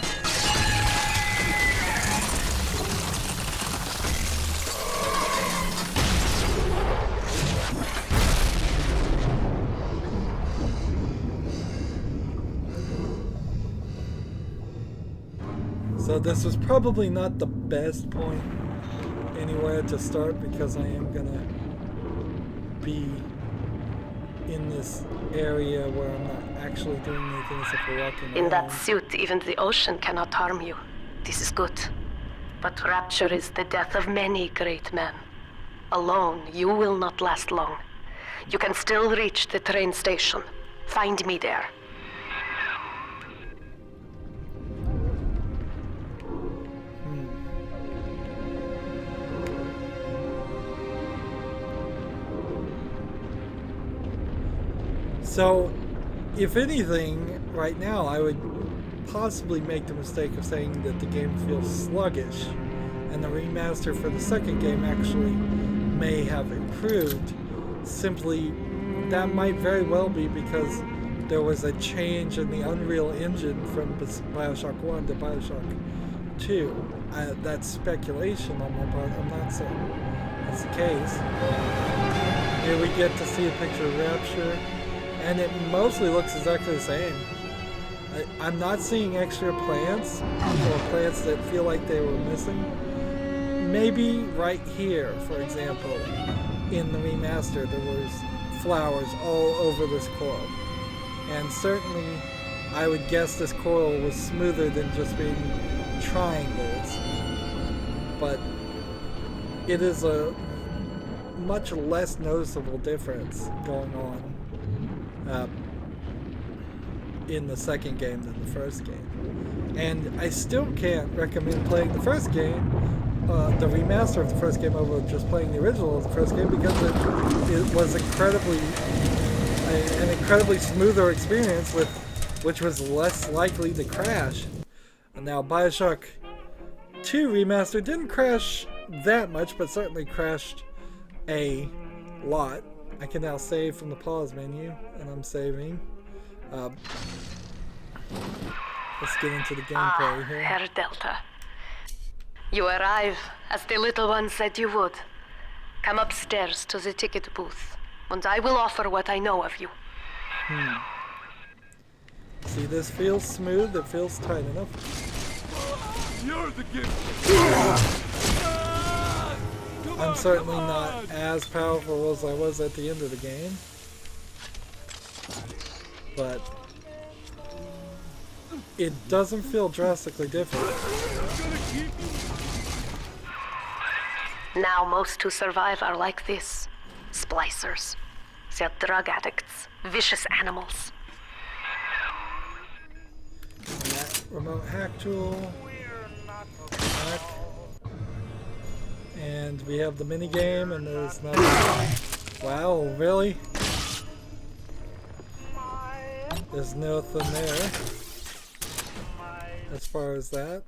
So this was probably not the best point anywhere to start, because I am gonna be in this area where I'm not actually doing anything except for walking around. In that suit, even the ocean cannot harm you. This is good. But Rapture is the death of many great men. Alone, you will not last long. You can still reach the train station. Find me there. So, if anything, right now I would possibly make the mistake of saying that the game feels sluggish, and the remaster for the second game actually may have improved. Simply, that might very well be because there was a change in the Unreal Engine from BioShock 1 to BioShock 2. That's speculation on my part. I'm not saying that's the case. Here we get to see a picture of Rapture, and it mostly looks exactly the same. I'm not seeing extra plants, or plants that feel like they were missing. Maybe right here, for example, in the remaster, there was flowers all over this coral. And certainly, I would guess this coral was smoother than just being triangles, but it is a much less noticeable difference going on in the second game than the first game. And I still can't recommend playing the first game, the remaster of the first game, over just playing the original of the first game, because it was an incredibly smoother experience which was less likely to crash. And now BioShock 2 Remastered didn't crash that much, but certainly crashed a lot. I can now save from the pause menu, and I'm saving. Let's get into the gameplay here. Herr Delta. You arrive as the little one said you would. Come upstairs to the ticket booth, and I will offer what I know of you. See, this feels smooth, it feels tight enough. You're the gift. I'm certainly not as powerful as I was at the end of the game, but it doesn't feel drastically different. Now most who survive are like this. Splicers. They're drug addicts. Vicious animals. Remote hack tool. Hack. And we have the mini game, and there's nothing. Wow, really? There's nothing there as far as that.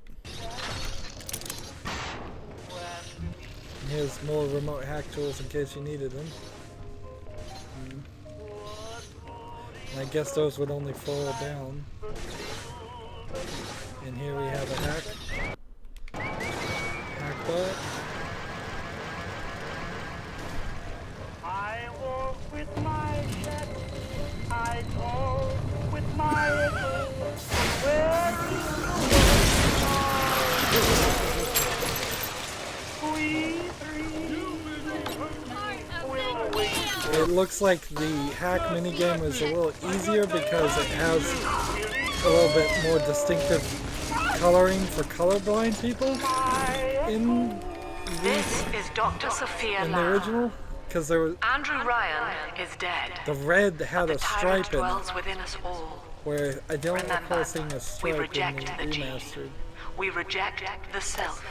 And here's more remote hack tools in case you needed them. And I guess those would only fall down. And here we have a hack. Hack butt. I walk with my shed. I talk with my echo. Where is It looks like the hack minigame is a little easier because it has a little bit more distinctive coloring for colorblind people in the original, because there was Andrew Ryan is dead. the red had a stripe in Dwells it, within us all. where I don't recall seeing a We stripe in reject the the gene. remastered. We reject the self.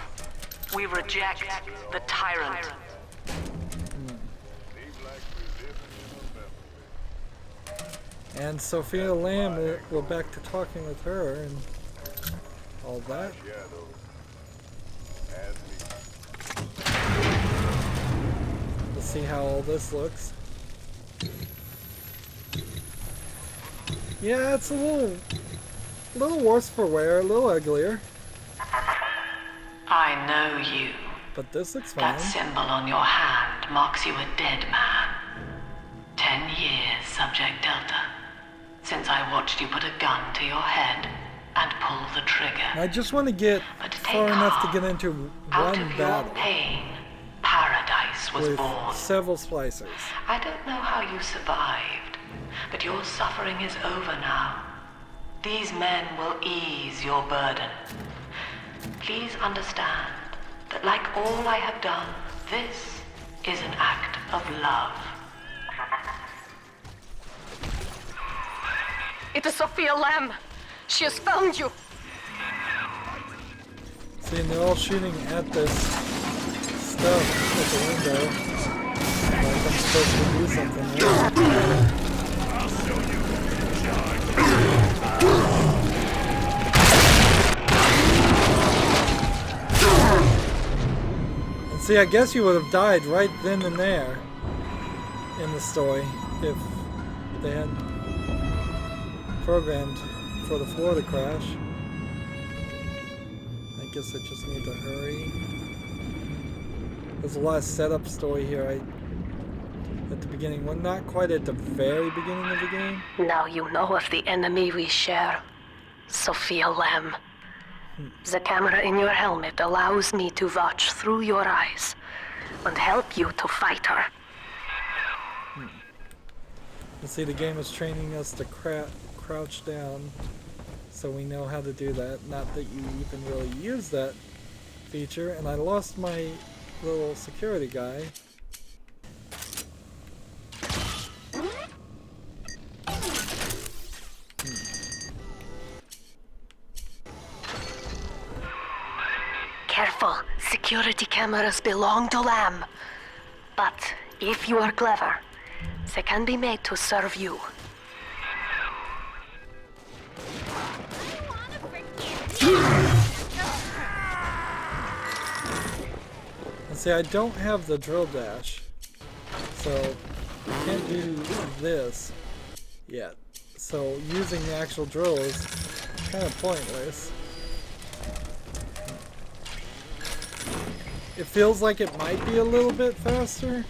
We reject the tyrant. And Sophia Lamb, we're back to talking with her and all that. Let's see how all this looks. Yeah, it's a little worse for wear, a little uglier. I know you. But this looks fine. That symbol on your hand marks you a dead man. 10 years, Subject Delta, since I watched you put a gun to your head and pull the trigger. I just want to get far enough to get into Out one of your battle pain, paradise was with born. several splicers. I don't know how you survived, but your suffering is over now. These men will ease your burden. Please understand that like all I have done, this is an act of love. It is Sophia Lamb. She has found you. See, and they're all shooting at this stuff at the window. Like I'm supposed to do something there. And see, I guess you would have died right then and there in the story if they hadn't programmed for the floor to crash. I guess I just need to hurry. There's a lot of setup story here at the beginning. Well, not quite at the very beginning of the game. Now you know of the enemy we share, Sophia Lamb. The camera in your helmet allows me to watch through your eyes and help you to fight her. You see, the game is training us to crouch down So we know how to do that. Not that you even really use that feature. And I lost my little security guy. Careful. Security cameras belong to Lamb. But if you are clever, they can be made to serve you. And see, I don't have the drill dash. So I can't do this yet. So using the actual drill is kind of pointless. It feels like it might be a little bit faster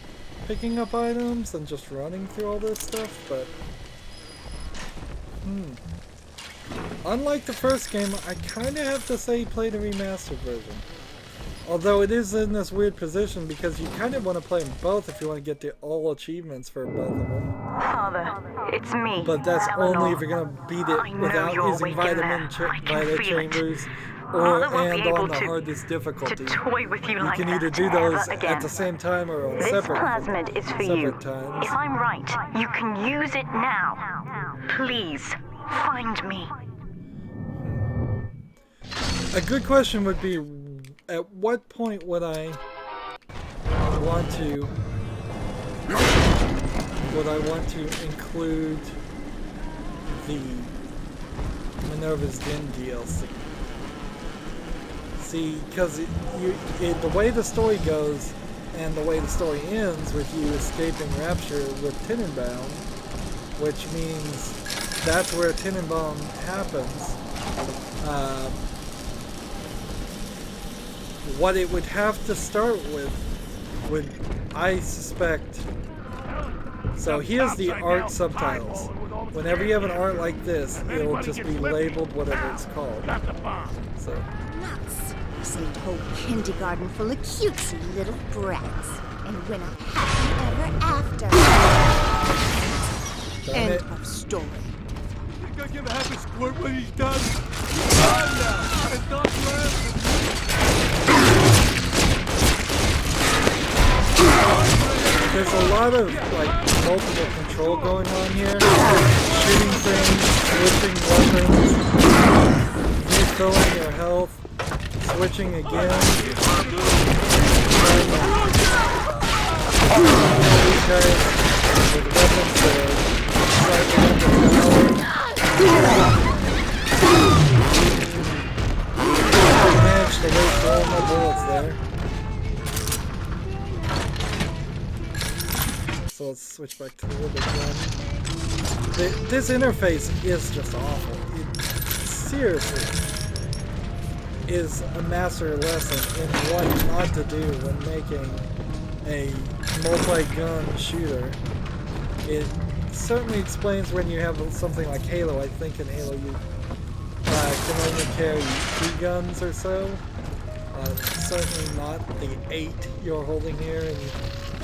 picking up items than just running through all this stuff, but unlike the first game, I kind of have to say play the remastered version. Although it is in this weird position because you kind of want to play them both if you want to get the all achievements for both of them. Father, it's me. But that's Eleanor. only if you're gonna beat it without using vitamin chambers or and on the hardest difficulty. Toy with you You like can that either do those again. at the same time or on This separate plasmid is for you. times. If I'm right, you can use it now. Please, find me. A good question would be, at what point would I want to include the Minerva's Den DLC? See, because the way the story goes and the way the story ends with you escaping Rapture with Tenenbaum, which means that's where Tenenbaum happens. What it would have to start with would, I suspect... So here's the art subtitles. Whenever you have an art like this, it'll just be labeled whatever it's called. So... Nuts. Some whole kindergarten full of cutesy little brats. And went up happy ever after. End of story. Think I'll give a happy squirt when he's done? Calm down and don't laugh. There's a lot of like multiple control going on here. Shooting things, switching weapons, refilling your health, switching again. These guys with weapons that are slightly underpowered. I managed to waste all my bullets there. So let's switch back to the little gun. This interface is just awful. It seriously is a master lesson in what not to do when making a multi-gun shooter. It certainly explains when you have something like Halo. I think in Halo you can only carry 2 guns or so. Certainly not the 8 you're holding here, and you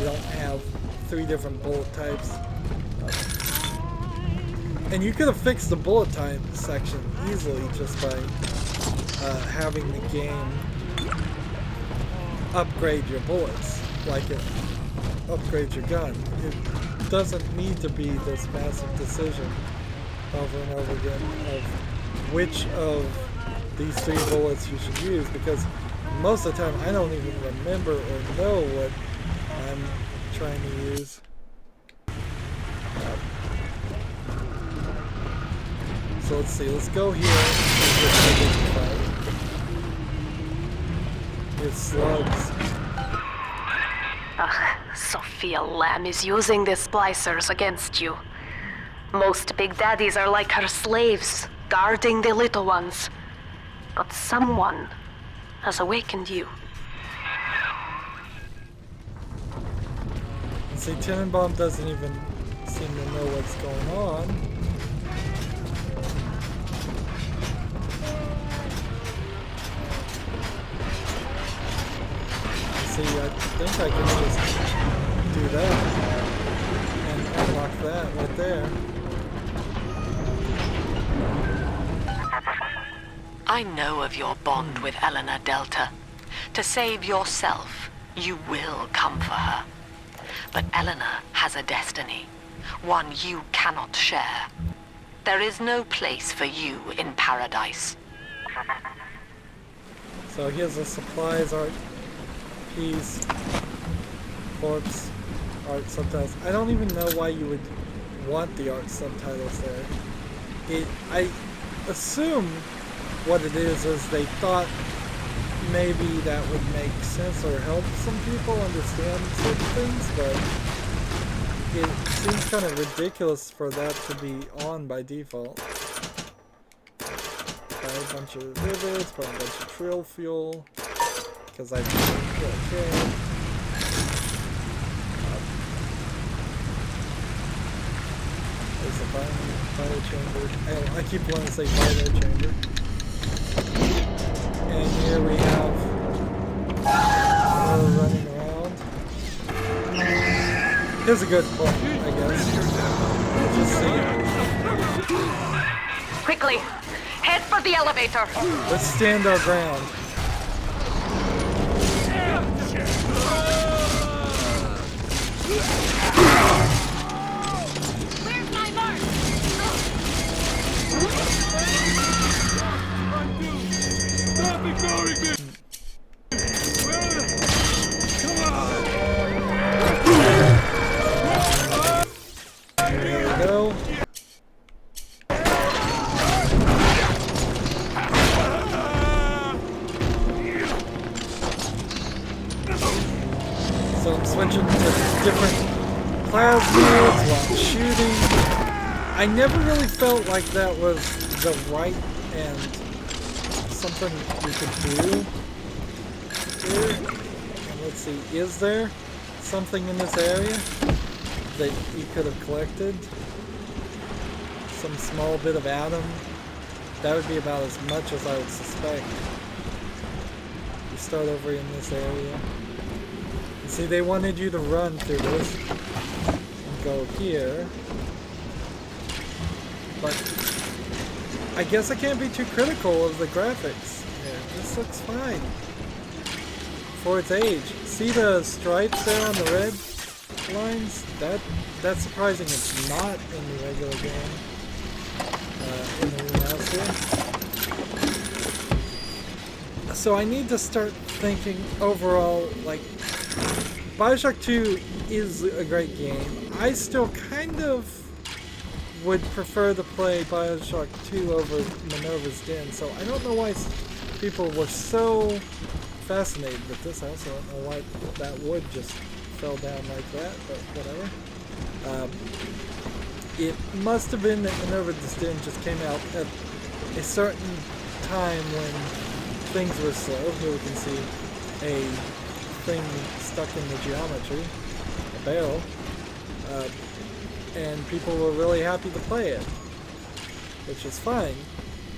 don't have 3 different bullet types. And you could have fixed the bullet time section easily just by having the game upgrade your bullets, like it upgrades your gun. It doesn't need to be this massive decision over and over again of which of these 3 bullets you should use, because most of the time I don't even remember or know what I'm trying to use. So let's see, let's go here. Here's slugs. Ugh, Sophia Lamb is using the splicers against you. Most big daddies are like her slaves, guarding the little ones. But someone has awakened you. See, Tenenbaum doesn't even seem to know what's going on. See, I think I can just do that and unlock that right there. I know of your bond with Eleanor Delta. To save yourself, you will come for her. But Eleanor has a destiny, one you cannot share. There is no place for you in paradise. So here's a supplies art piece, corpse, art subtitles. I don't even know why you would want the art subtitles there. I assume what it is they thought maybe that would make sense or help some people understand certain things, but it seems kind of ridiculous for that to be on by default. Buy a bunch of rivets, buy a bunch of trill fuel, because I feel okay. There's a fire chamber. I keep wanting to say fire chamber. And here we have her running around. Here's a good point, I guess. Just see. Quickly, head for the elevator. Let's stand our ground. Where's my mark? Stop ignoring me! Come on! There we go. So I'm switching to different plasmids while shooting. I never really felt like that was the right and something we could do here. And let's see, is there something in this area that you could have collected? Some small bit of atom? That would be about as much as I would suspect. You start over in this area. And see, they wanted you to run through this and go here. But I guess I can't be too critical of the graphics. Yeah, this looks fine for its age. See the stripes there on the red lines? That's surprising. It's not in the regular game. In the remaster. So I need to start thinking overall, like, BioShock 2 is a great game. I still kind of would prefer to play BioShock 2 over Minerva's Den, so I don't know why people were so fascinated with this. I also don't know why that wood just fell down like that, but whatever. It must have been that Minerva's Den just came out at a certain time when things were slow. Here we can see a thing stuck in the geometry, a barrel. And people were really happy to play it, which is fine,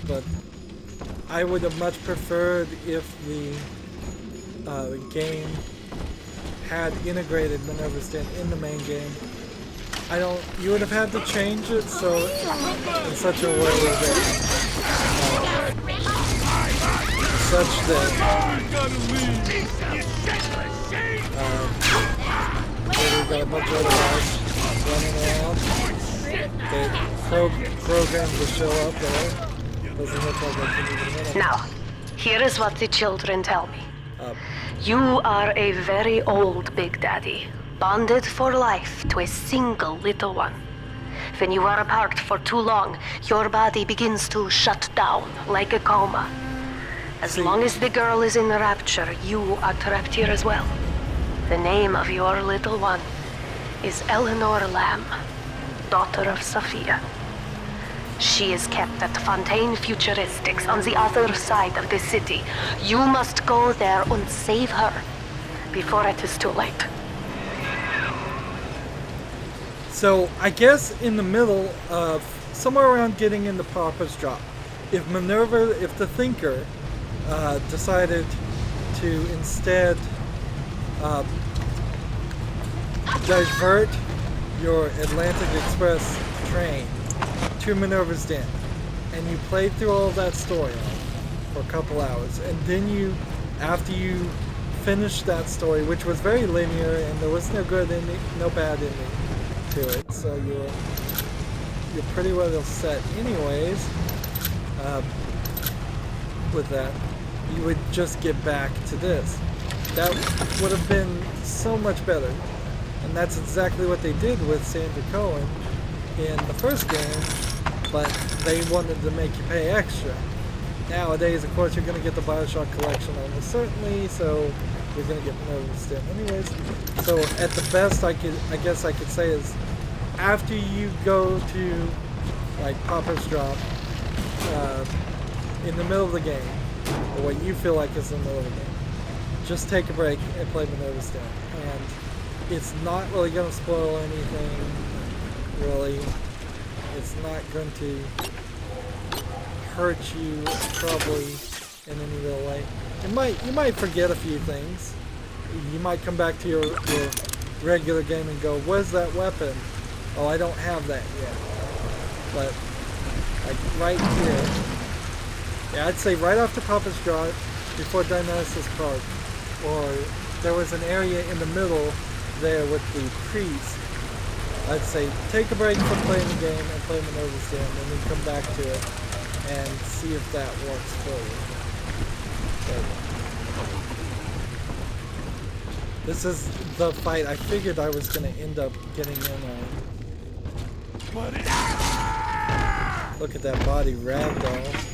but I would have much preferred if the game had integrated Minerva's Den in the main game. You would have had to change it so in such a way that we've got a bunch of other guys running around. The programs will show up there. Doesn't look like I can even hit them. Now, here is what the children tell me. You are a very old Big Daddy, bonded for life to a single little one. When you are apart for too long, your body begins to shut down like a coma. As long as the girl is in Rapture, you are trapped here as well. The name of your little one is Eleanor Lamb, daughter of Sophia. She is kept at Fontaine Futuristics on the other side of the city. You must go there and save her before it is too late. So I guess in the middle of somewhere around getting into Papa's drop, if the Thinker decided to instead divert your Atlantic Express train to Minerva's Den, and you played through all of that story, for a couple hours, and then you, after you finish that story, which was very linear and there was no good ending, no bad ending to it, so you're pretty well set anyways. With that, you would just get back to this. That would have been so much better, and that's exactly what they did with Sandra Cohen in the first game, but they wanted to make you pay extra. Nowadays, of course, you're going to get the BioShock collection almost certainly, so you're going to get Minerva's Den anyways. So at the best I guess I could say is, after you go to like Papa's Drop in the middle of the game, or what you feel like is in the middle of the game, just take a break and play Minerva's Den. And it's not really going to spoil anything, really. It's not going to hurt you probably in any real way. You might forget a few things. You might come back to your regular game and go, where's that weapon? Oh, I don't have that yet. But like right here, yeah, I'd say right after Papa's Drop, before Dionysus Park, or there was an area in the middle there with the priest. I'd say take a break from playing the game and play Minerva's Den, and then come back to it and see if that works for you. But this is the fight I figured I was going to end up getting in on. Look at that body ragdoll.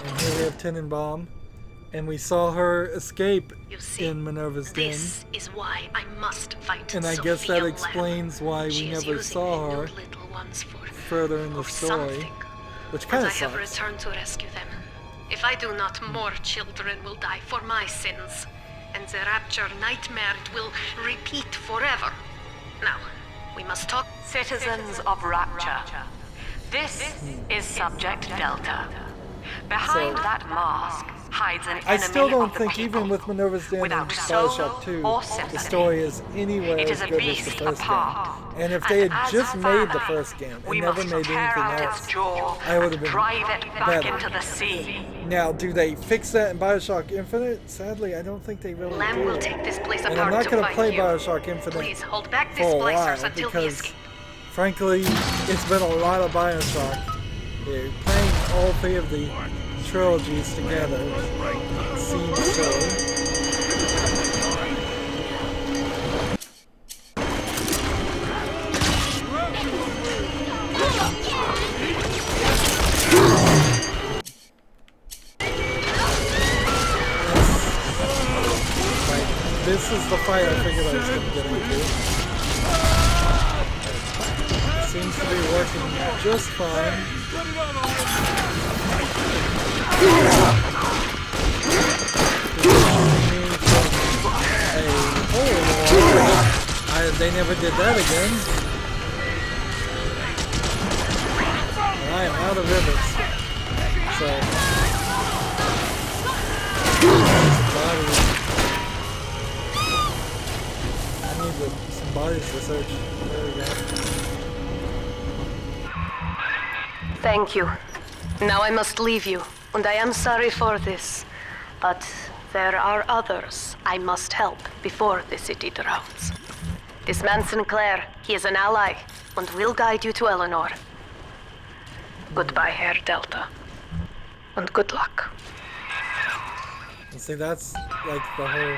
And here we have Tenenbaum, and we saw her escape in Minerva's Den. This is why I must fight. And I guess that explains why we never saw her further in the story, which kind of sucks. I have returned to rescue them. If I do not, more children will die for my sins, and the Rapture nightmare will repeat forever. Now, we must talk. Citizens of Rapture, this is Subject Delta. Behind that mask hides an enemy. I still don't of the think people. even with Minerva's Den and Without soul BioShock 2, or the sympathy. story is anywhere It as is a good as the beast first apart. game. And if they And had as just for made the that, first game and we never must made tear anything out else, its jaw I would have and been drive it back better. into the sea. Now, do they fix that in BioShock Infinite? Sadly, I don't think they really Lamb do. will take this place And I'm apart not to going to find play you. BioShock Infinite Please hold back for a displacers while until we because, escape. frankly, it's been a lot of BioShock. Yeah, playing all three of the trilogies together seems silly. This is the fight I figured I was going to get into. Seems to be working just fine. They never did that again. And I am out of rivets. So I need some bodies to search. There we go. Thank you. Now I must leave you, and I am sorry for this. But there are others I must help before the city drowns. This man Sinclair, he is an ally, and will guide you to Eleanor. Goodbye, Herr Delta. And good luck. See, that's like the whole...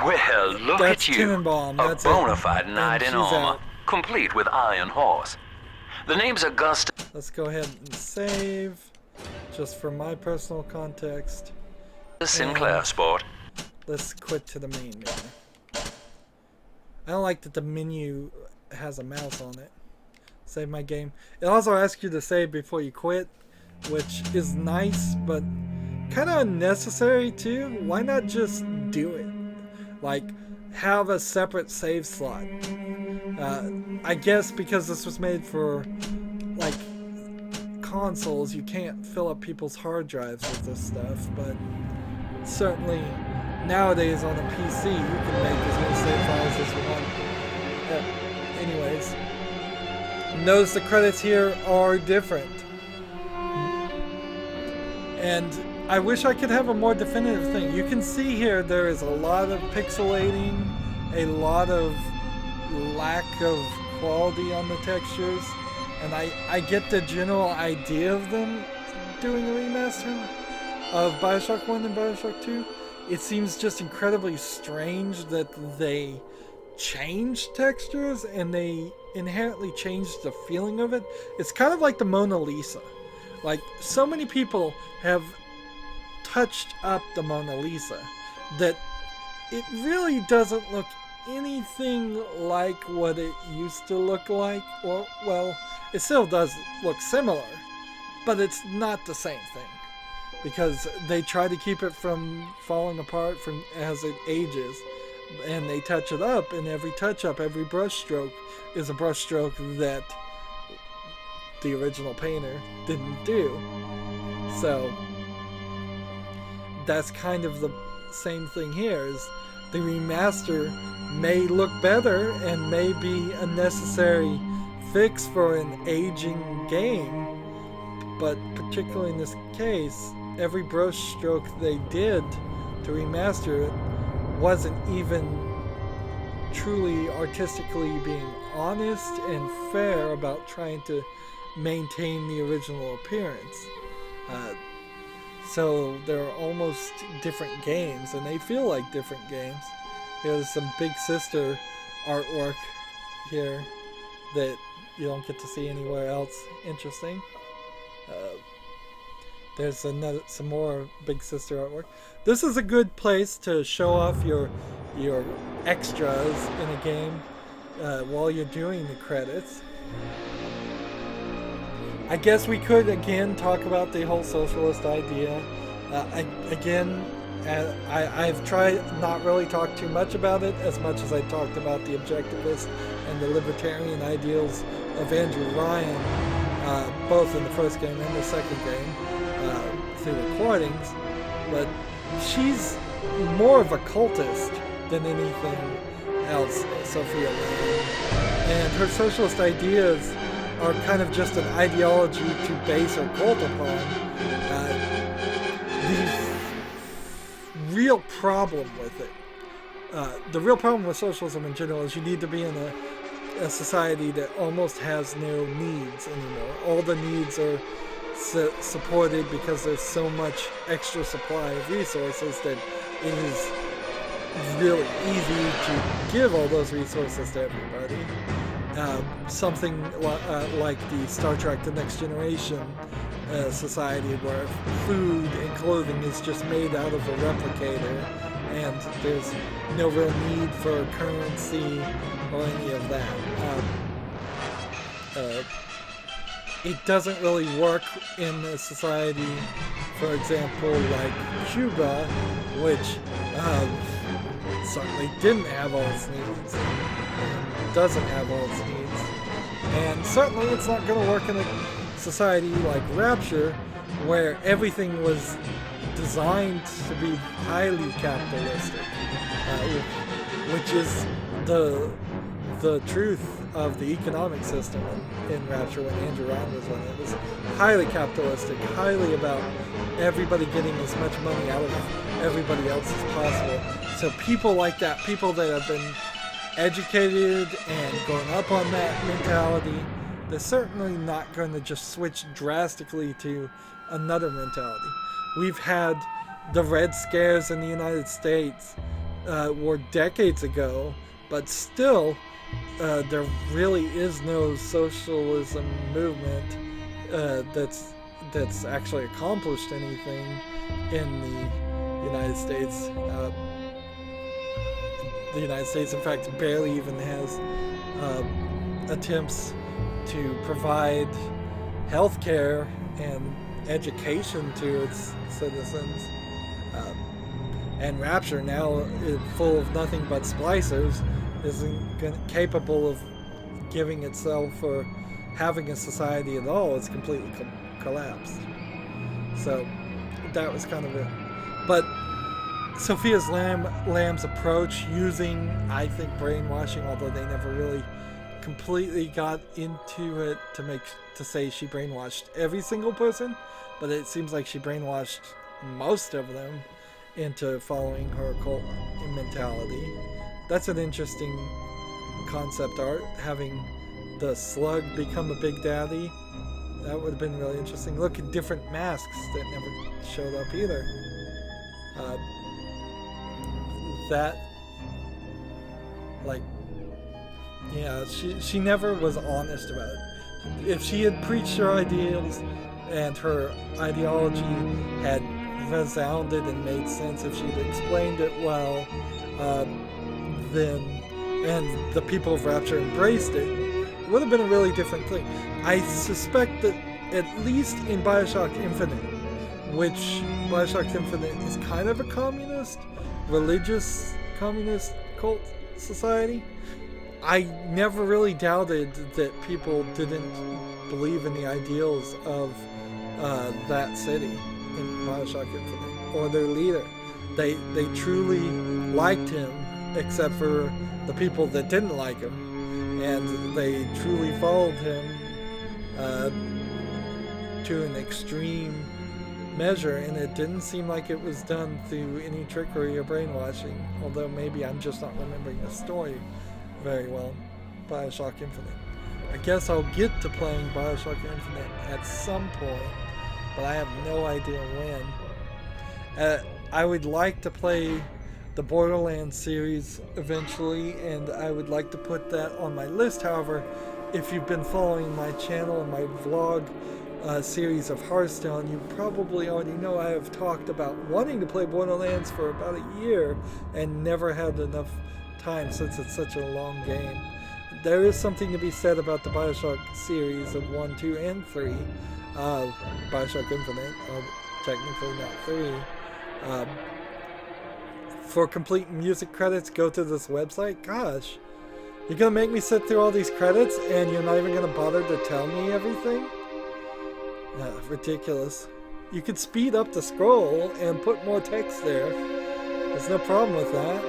Well, look that's at you. Tenenbaum, A that's bona it. fide knight in And she's armor, out. complete with iron horse. The name's Augusta. Let's go ahead and save, just for my personal context. Sinclair And sport. let's quit to the main menu. I don't like that the menu has a mouse on it. Save my game. It also asks you to save before you quit, which is nice, but kind of unnecessary too. Why not just do it? Like, have a separate save slot. I guess because this was made for, like, consoles, you can't fill up people's hard drives with this stuff, but certainly nowadays on a PC you can make as many save files as you want. Anyways, notice the credits here are different. And I wish I could have a more definitive thing. You can see here there is a lot of pixelating, a lot of lack of quality on the textures, and I get the general idea of them doing a remaster of BioShock 1 and BioShock 2. It seems just incredibly strange that they changed textures and they inherently changed the feeling of it. It's kind of like the Mona Lisa. Like, so many people have touched up the Mona Lisa that it really doesn't look anything like what it used to look like. Or, well, it still does look similar, but it's not the same thing. Because they try to keep it from falling apart from as it ages. And they touch it up, and every touch-up, every brush stroke is a brush stroke that the original painter didn't do. So that's kind of the same thing here, is the remaster may look better and may be a necessary fix for an aging game, but particularly in this case, every brush stroke they did to remaster it wasn't even truly artistically being honest and fair about trying to maintain the original appearance. So they're almost different games, and they feel like different games. There's some Big Sister artwork here that you don't get to see anywhere else. Interesting. There's some more Big Sister artwork. This is a good place to show off your extras in a game while you're doing the credits. I guess we could again talk about the whole socialist idea. I've tried not really talk too much about it as much as I talked about the objectivist and the libertarian ideals of Andrew Ryan, both in the first game and the second game, through recordings. But she's more of a cultist than anything else, Sophia Lane. And her socialist ideas are kind of just an ideology to base her cult upon. The real problem with it, the real problem with socialism in general, is you need to be in a society that almost has no needs anymore. All the needs are supported because there's so much extra supply of resources that it is really easy to give all those resources to everybody. Something like the Star Trek The Next Generation society, where food and clothing is just made out of a replicator and there's no real need for currency or any of that. It doesn't really work in a society, for example, like Cuba, which certainly didn't have all its needs, and doesn't have all its needs. And certainly it's not going to work in a society like Rapture, where everything was designed to be highly capitalistic, which is the truth of the economic system in Rapture when Andrew Ryan was running. It was highly capitalistic, highly about everybody getting as much money out of everybody else as possible. So people like that, people that have been educated and grown up on that mentality, they're certainly not going to just switch drastically to another mentality. We've had the Red Scares in the United States were decades ago, but still there really is no socialism movement that's actually accomplished anything in the United States. The United States, in fact, barely even has attempts to provide health care and education to its citizens. And Rapture, now full of nothing but splicers, isn't capable of giving itself or having a society at all. It's completely collapsed. So that was kind of it. But Sophia Lamb's approach, using, I think, brainwashing, although they never really completely got into it to say she brainwashed every single person, but it seems like she brainwashed most of them into following her occult mentality. That's an interesting concept art, having the slug become a big daddy. That would have been really interesting. Look at different masks that never showed up either. That, like, yeah, she never was honest about it. If she had preached her ideals and her ideology had resounded and made sense, if she'd explained it well, then, and the people of Rapture embraced it, it would have been a really different thing. I suspect that at least in BioShock Infinite, which BioShock Infinite is kind of a communist, religious communist cult society, I never really doubted that people didn't believe in the ideals of that city in BioShock Infinite, or their leader. They truly liked him, except for the people that didn't like him, and they truly followed him to an extreme measure, and it didn't seem like it was done through any trickery or brainwashing, although maybe I'm just not remembering the story very well. BioShock Infinite. I guess I'll get to playing BioShock Infinite at some point, but I have no idea when. I would like to play the Borderlands series eventually, and I would like to put that on my list. However, if you've been following my channel and my vlog series of Hearthstone, you probably already know I have talked about wanting to play Borderlands for about a year and never had enough time since it's such a long game. There is something to be said about the BioShock series of 1, 2, and 3. BioShock Infinite, technically not 3. For complete music credits, go to this website. Gosh, you're gonna make me sit through all these credits and you're not even gonna bother to tell me everything? Ridiculous. You could speed up the scroll and put more text there. There's no problem with that.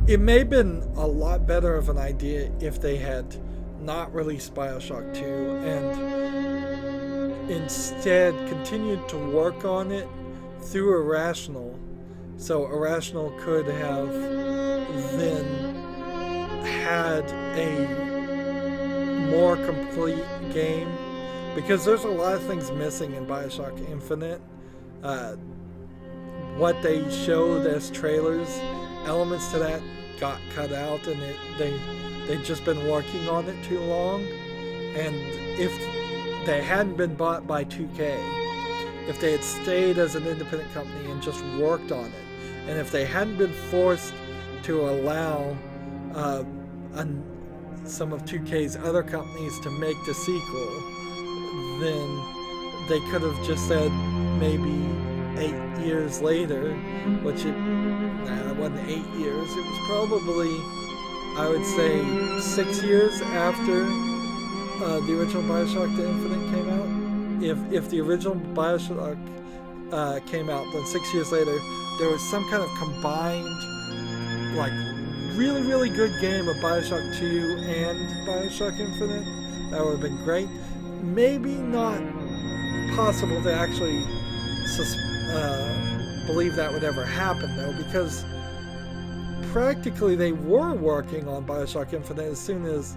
It may have been a lot better of an idea if they had not released BioShock 2 and instead continued to work on it through Irrational. So Irrational could have then had a more complete game, because there's a lot of things missing in BioShock Infinite. What they showed as trailers, elements to that got cut out, and they'd just been working on it too long. And if they hadn't been bought by 2K, if they had stayed as an independent company and just worked on it, and if they hadn't been forced to allow some of 2K's other companies to make the sequel, then they could have just said maybe 8 years later, which it wasn't 8 years, it was probably, I would say, 6 years after the original BioShock The Infinite came out. If the original BioShock came out, then 6 years later, there was some kind of combined, like, really, really good game of BioShock 2 and BioShock Infinite. That would have been great. Maybe not possible to actually believe that would ever happen, though, because practically they were working on BioShock Infinite as soon as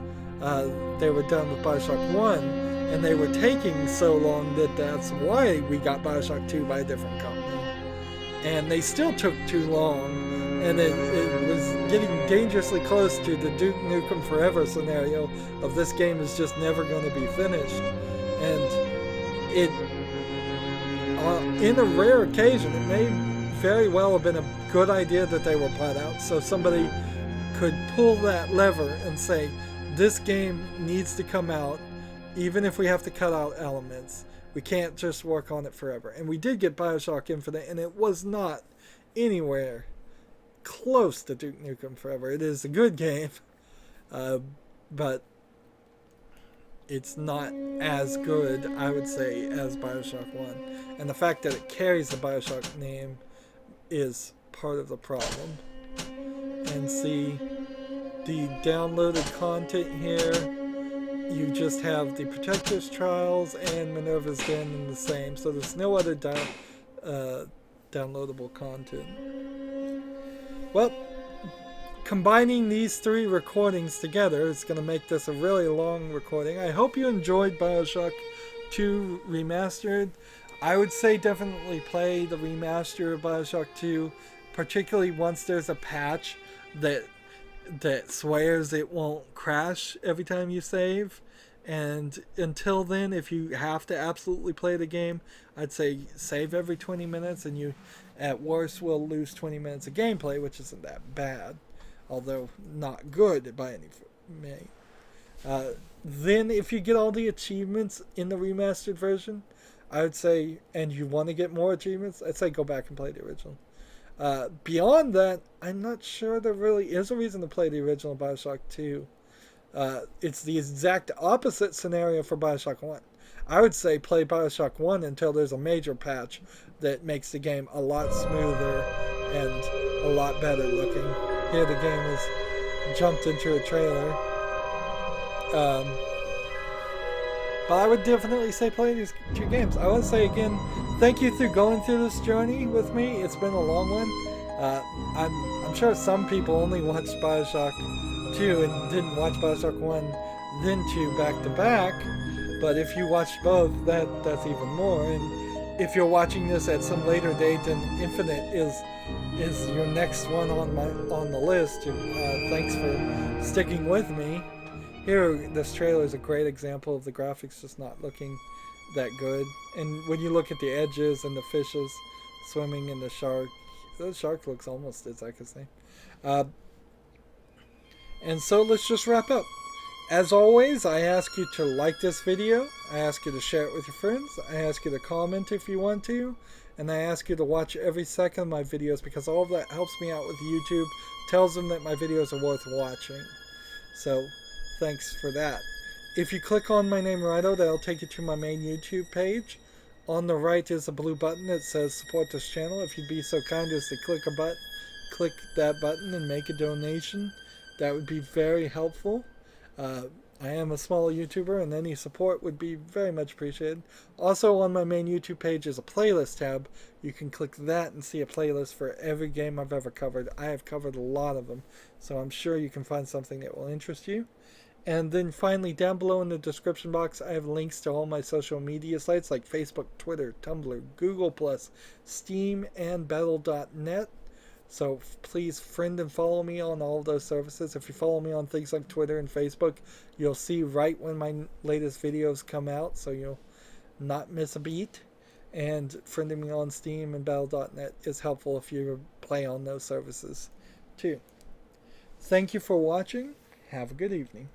they were done with BioShock 1, and they were taking so long that that's why we got BioShock 2 by a different company. And they still took too long, and it was getting dangerously close to the Duke Nukem Forever scenario of this game is just never going to be finished. And it, in a rare occasion, it may very well have been a good idea that they were put out, so somebody could pull that lever and say, this game needs to come out, even if we have to cut out elements. We can't just work on it forever. And we did get BioShock Infinite, and it was not anywhere close to Duke Nukem Forever. It is a good game, but it's not as good, I would say, as BioShock 1. And the fact that it carries the BioShock name is part of the problem. And see the downloaded content here you just have the Protector's Trials and Minerva's Den in the same, so there's no other downloadable content. Well, combining these 3 recordings together is going to make this a really long recording. I hope you enjoyed BioShock 2 Remastered. I would say definitely play the remaster of BioShock 2, particularly once there's a patch that swears it won't crash every time you save. And until then, if you have to absolutely play the game, I'd say save every 20 minutes, and you at worst will lose 20 minutes of gameplay, which isn't that bad, although not good by any means. Then if you get all the achievements in the remastered version, I would say, and you want to get more achievements, I'd say go back and play the original. Beyond that, I'm not sure there really is a reason to play the original BioShock 2. It's the exact opposite scenario for BioShock 1. I would say play BioShock 1 until there's a major patch that makes the game a lot smoother and a lot better looking. Here the game has jumped into a trailer. But I would definitely say play these 2 games. I want to say again, thank you for going through this journey with me. It's been a long one. I'm sure some people only watched BioShock 2 and didn't watch BioShock 1, then 2 back to back. But if you watched both, that's even more. And if you're watching this at some later date, and Infinite is your next one on the list, thanks for sticking with me. Here, this trailer is a great example of the graphics just not looking that good. And when you look at the edges and the fishes swimming in the shark looks almost exactly the same. And so let's just wrap up. As always, I ask you to like this video. I ask you to share it with your friends. I ask you to comment if you want to. And I ask you to watch every second of my videos, because all of that helps me out with YouTube. Tells them that my videos are worth watching. So thanks for that. If you click on my name, Rydo, that'll take you to my main YouTube page. On the right is a blue button that says support this channel. If you'd be so kind as to click that button and make a donation, that would be very helpful. I am a small YouTuber, and any support would be very much appreciated. Also, on my main YouTube page is a playlist tab. You can click that and see a playlist for every game I've ever covered. I have covered a lot of them, so I'm sure you can find something that will interest you. And then finally, down below in the description box, I have links to all my social media sites like Facebook, Twitter, Tumblr, Google+, Steam, and Battle.net. So please friend and follow me on all of those services. If you follow me on things like Twitter and Facebook, you'll see right when my latest videos come out, so you'll not miss a beat. And friending me on Steam and Battle.net is helpful if you play on those services too. Thank you for watching. Have a good evening.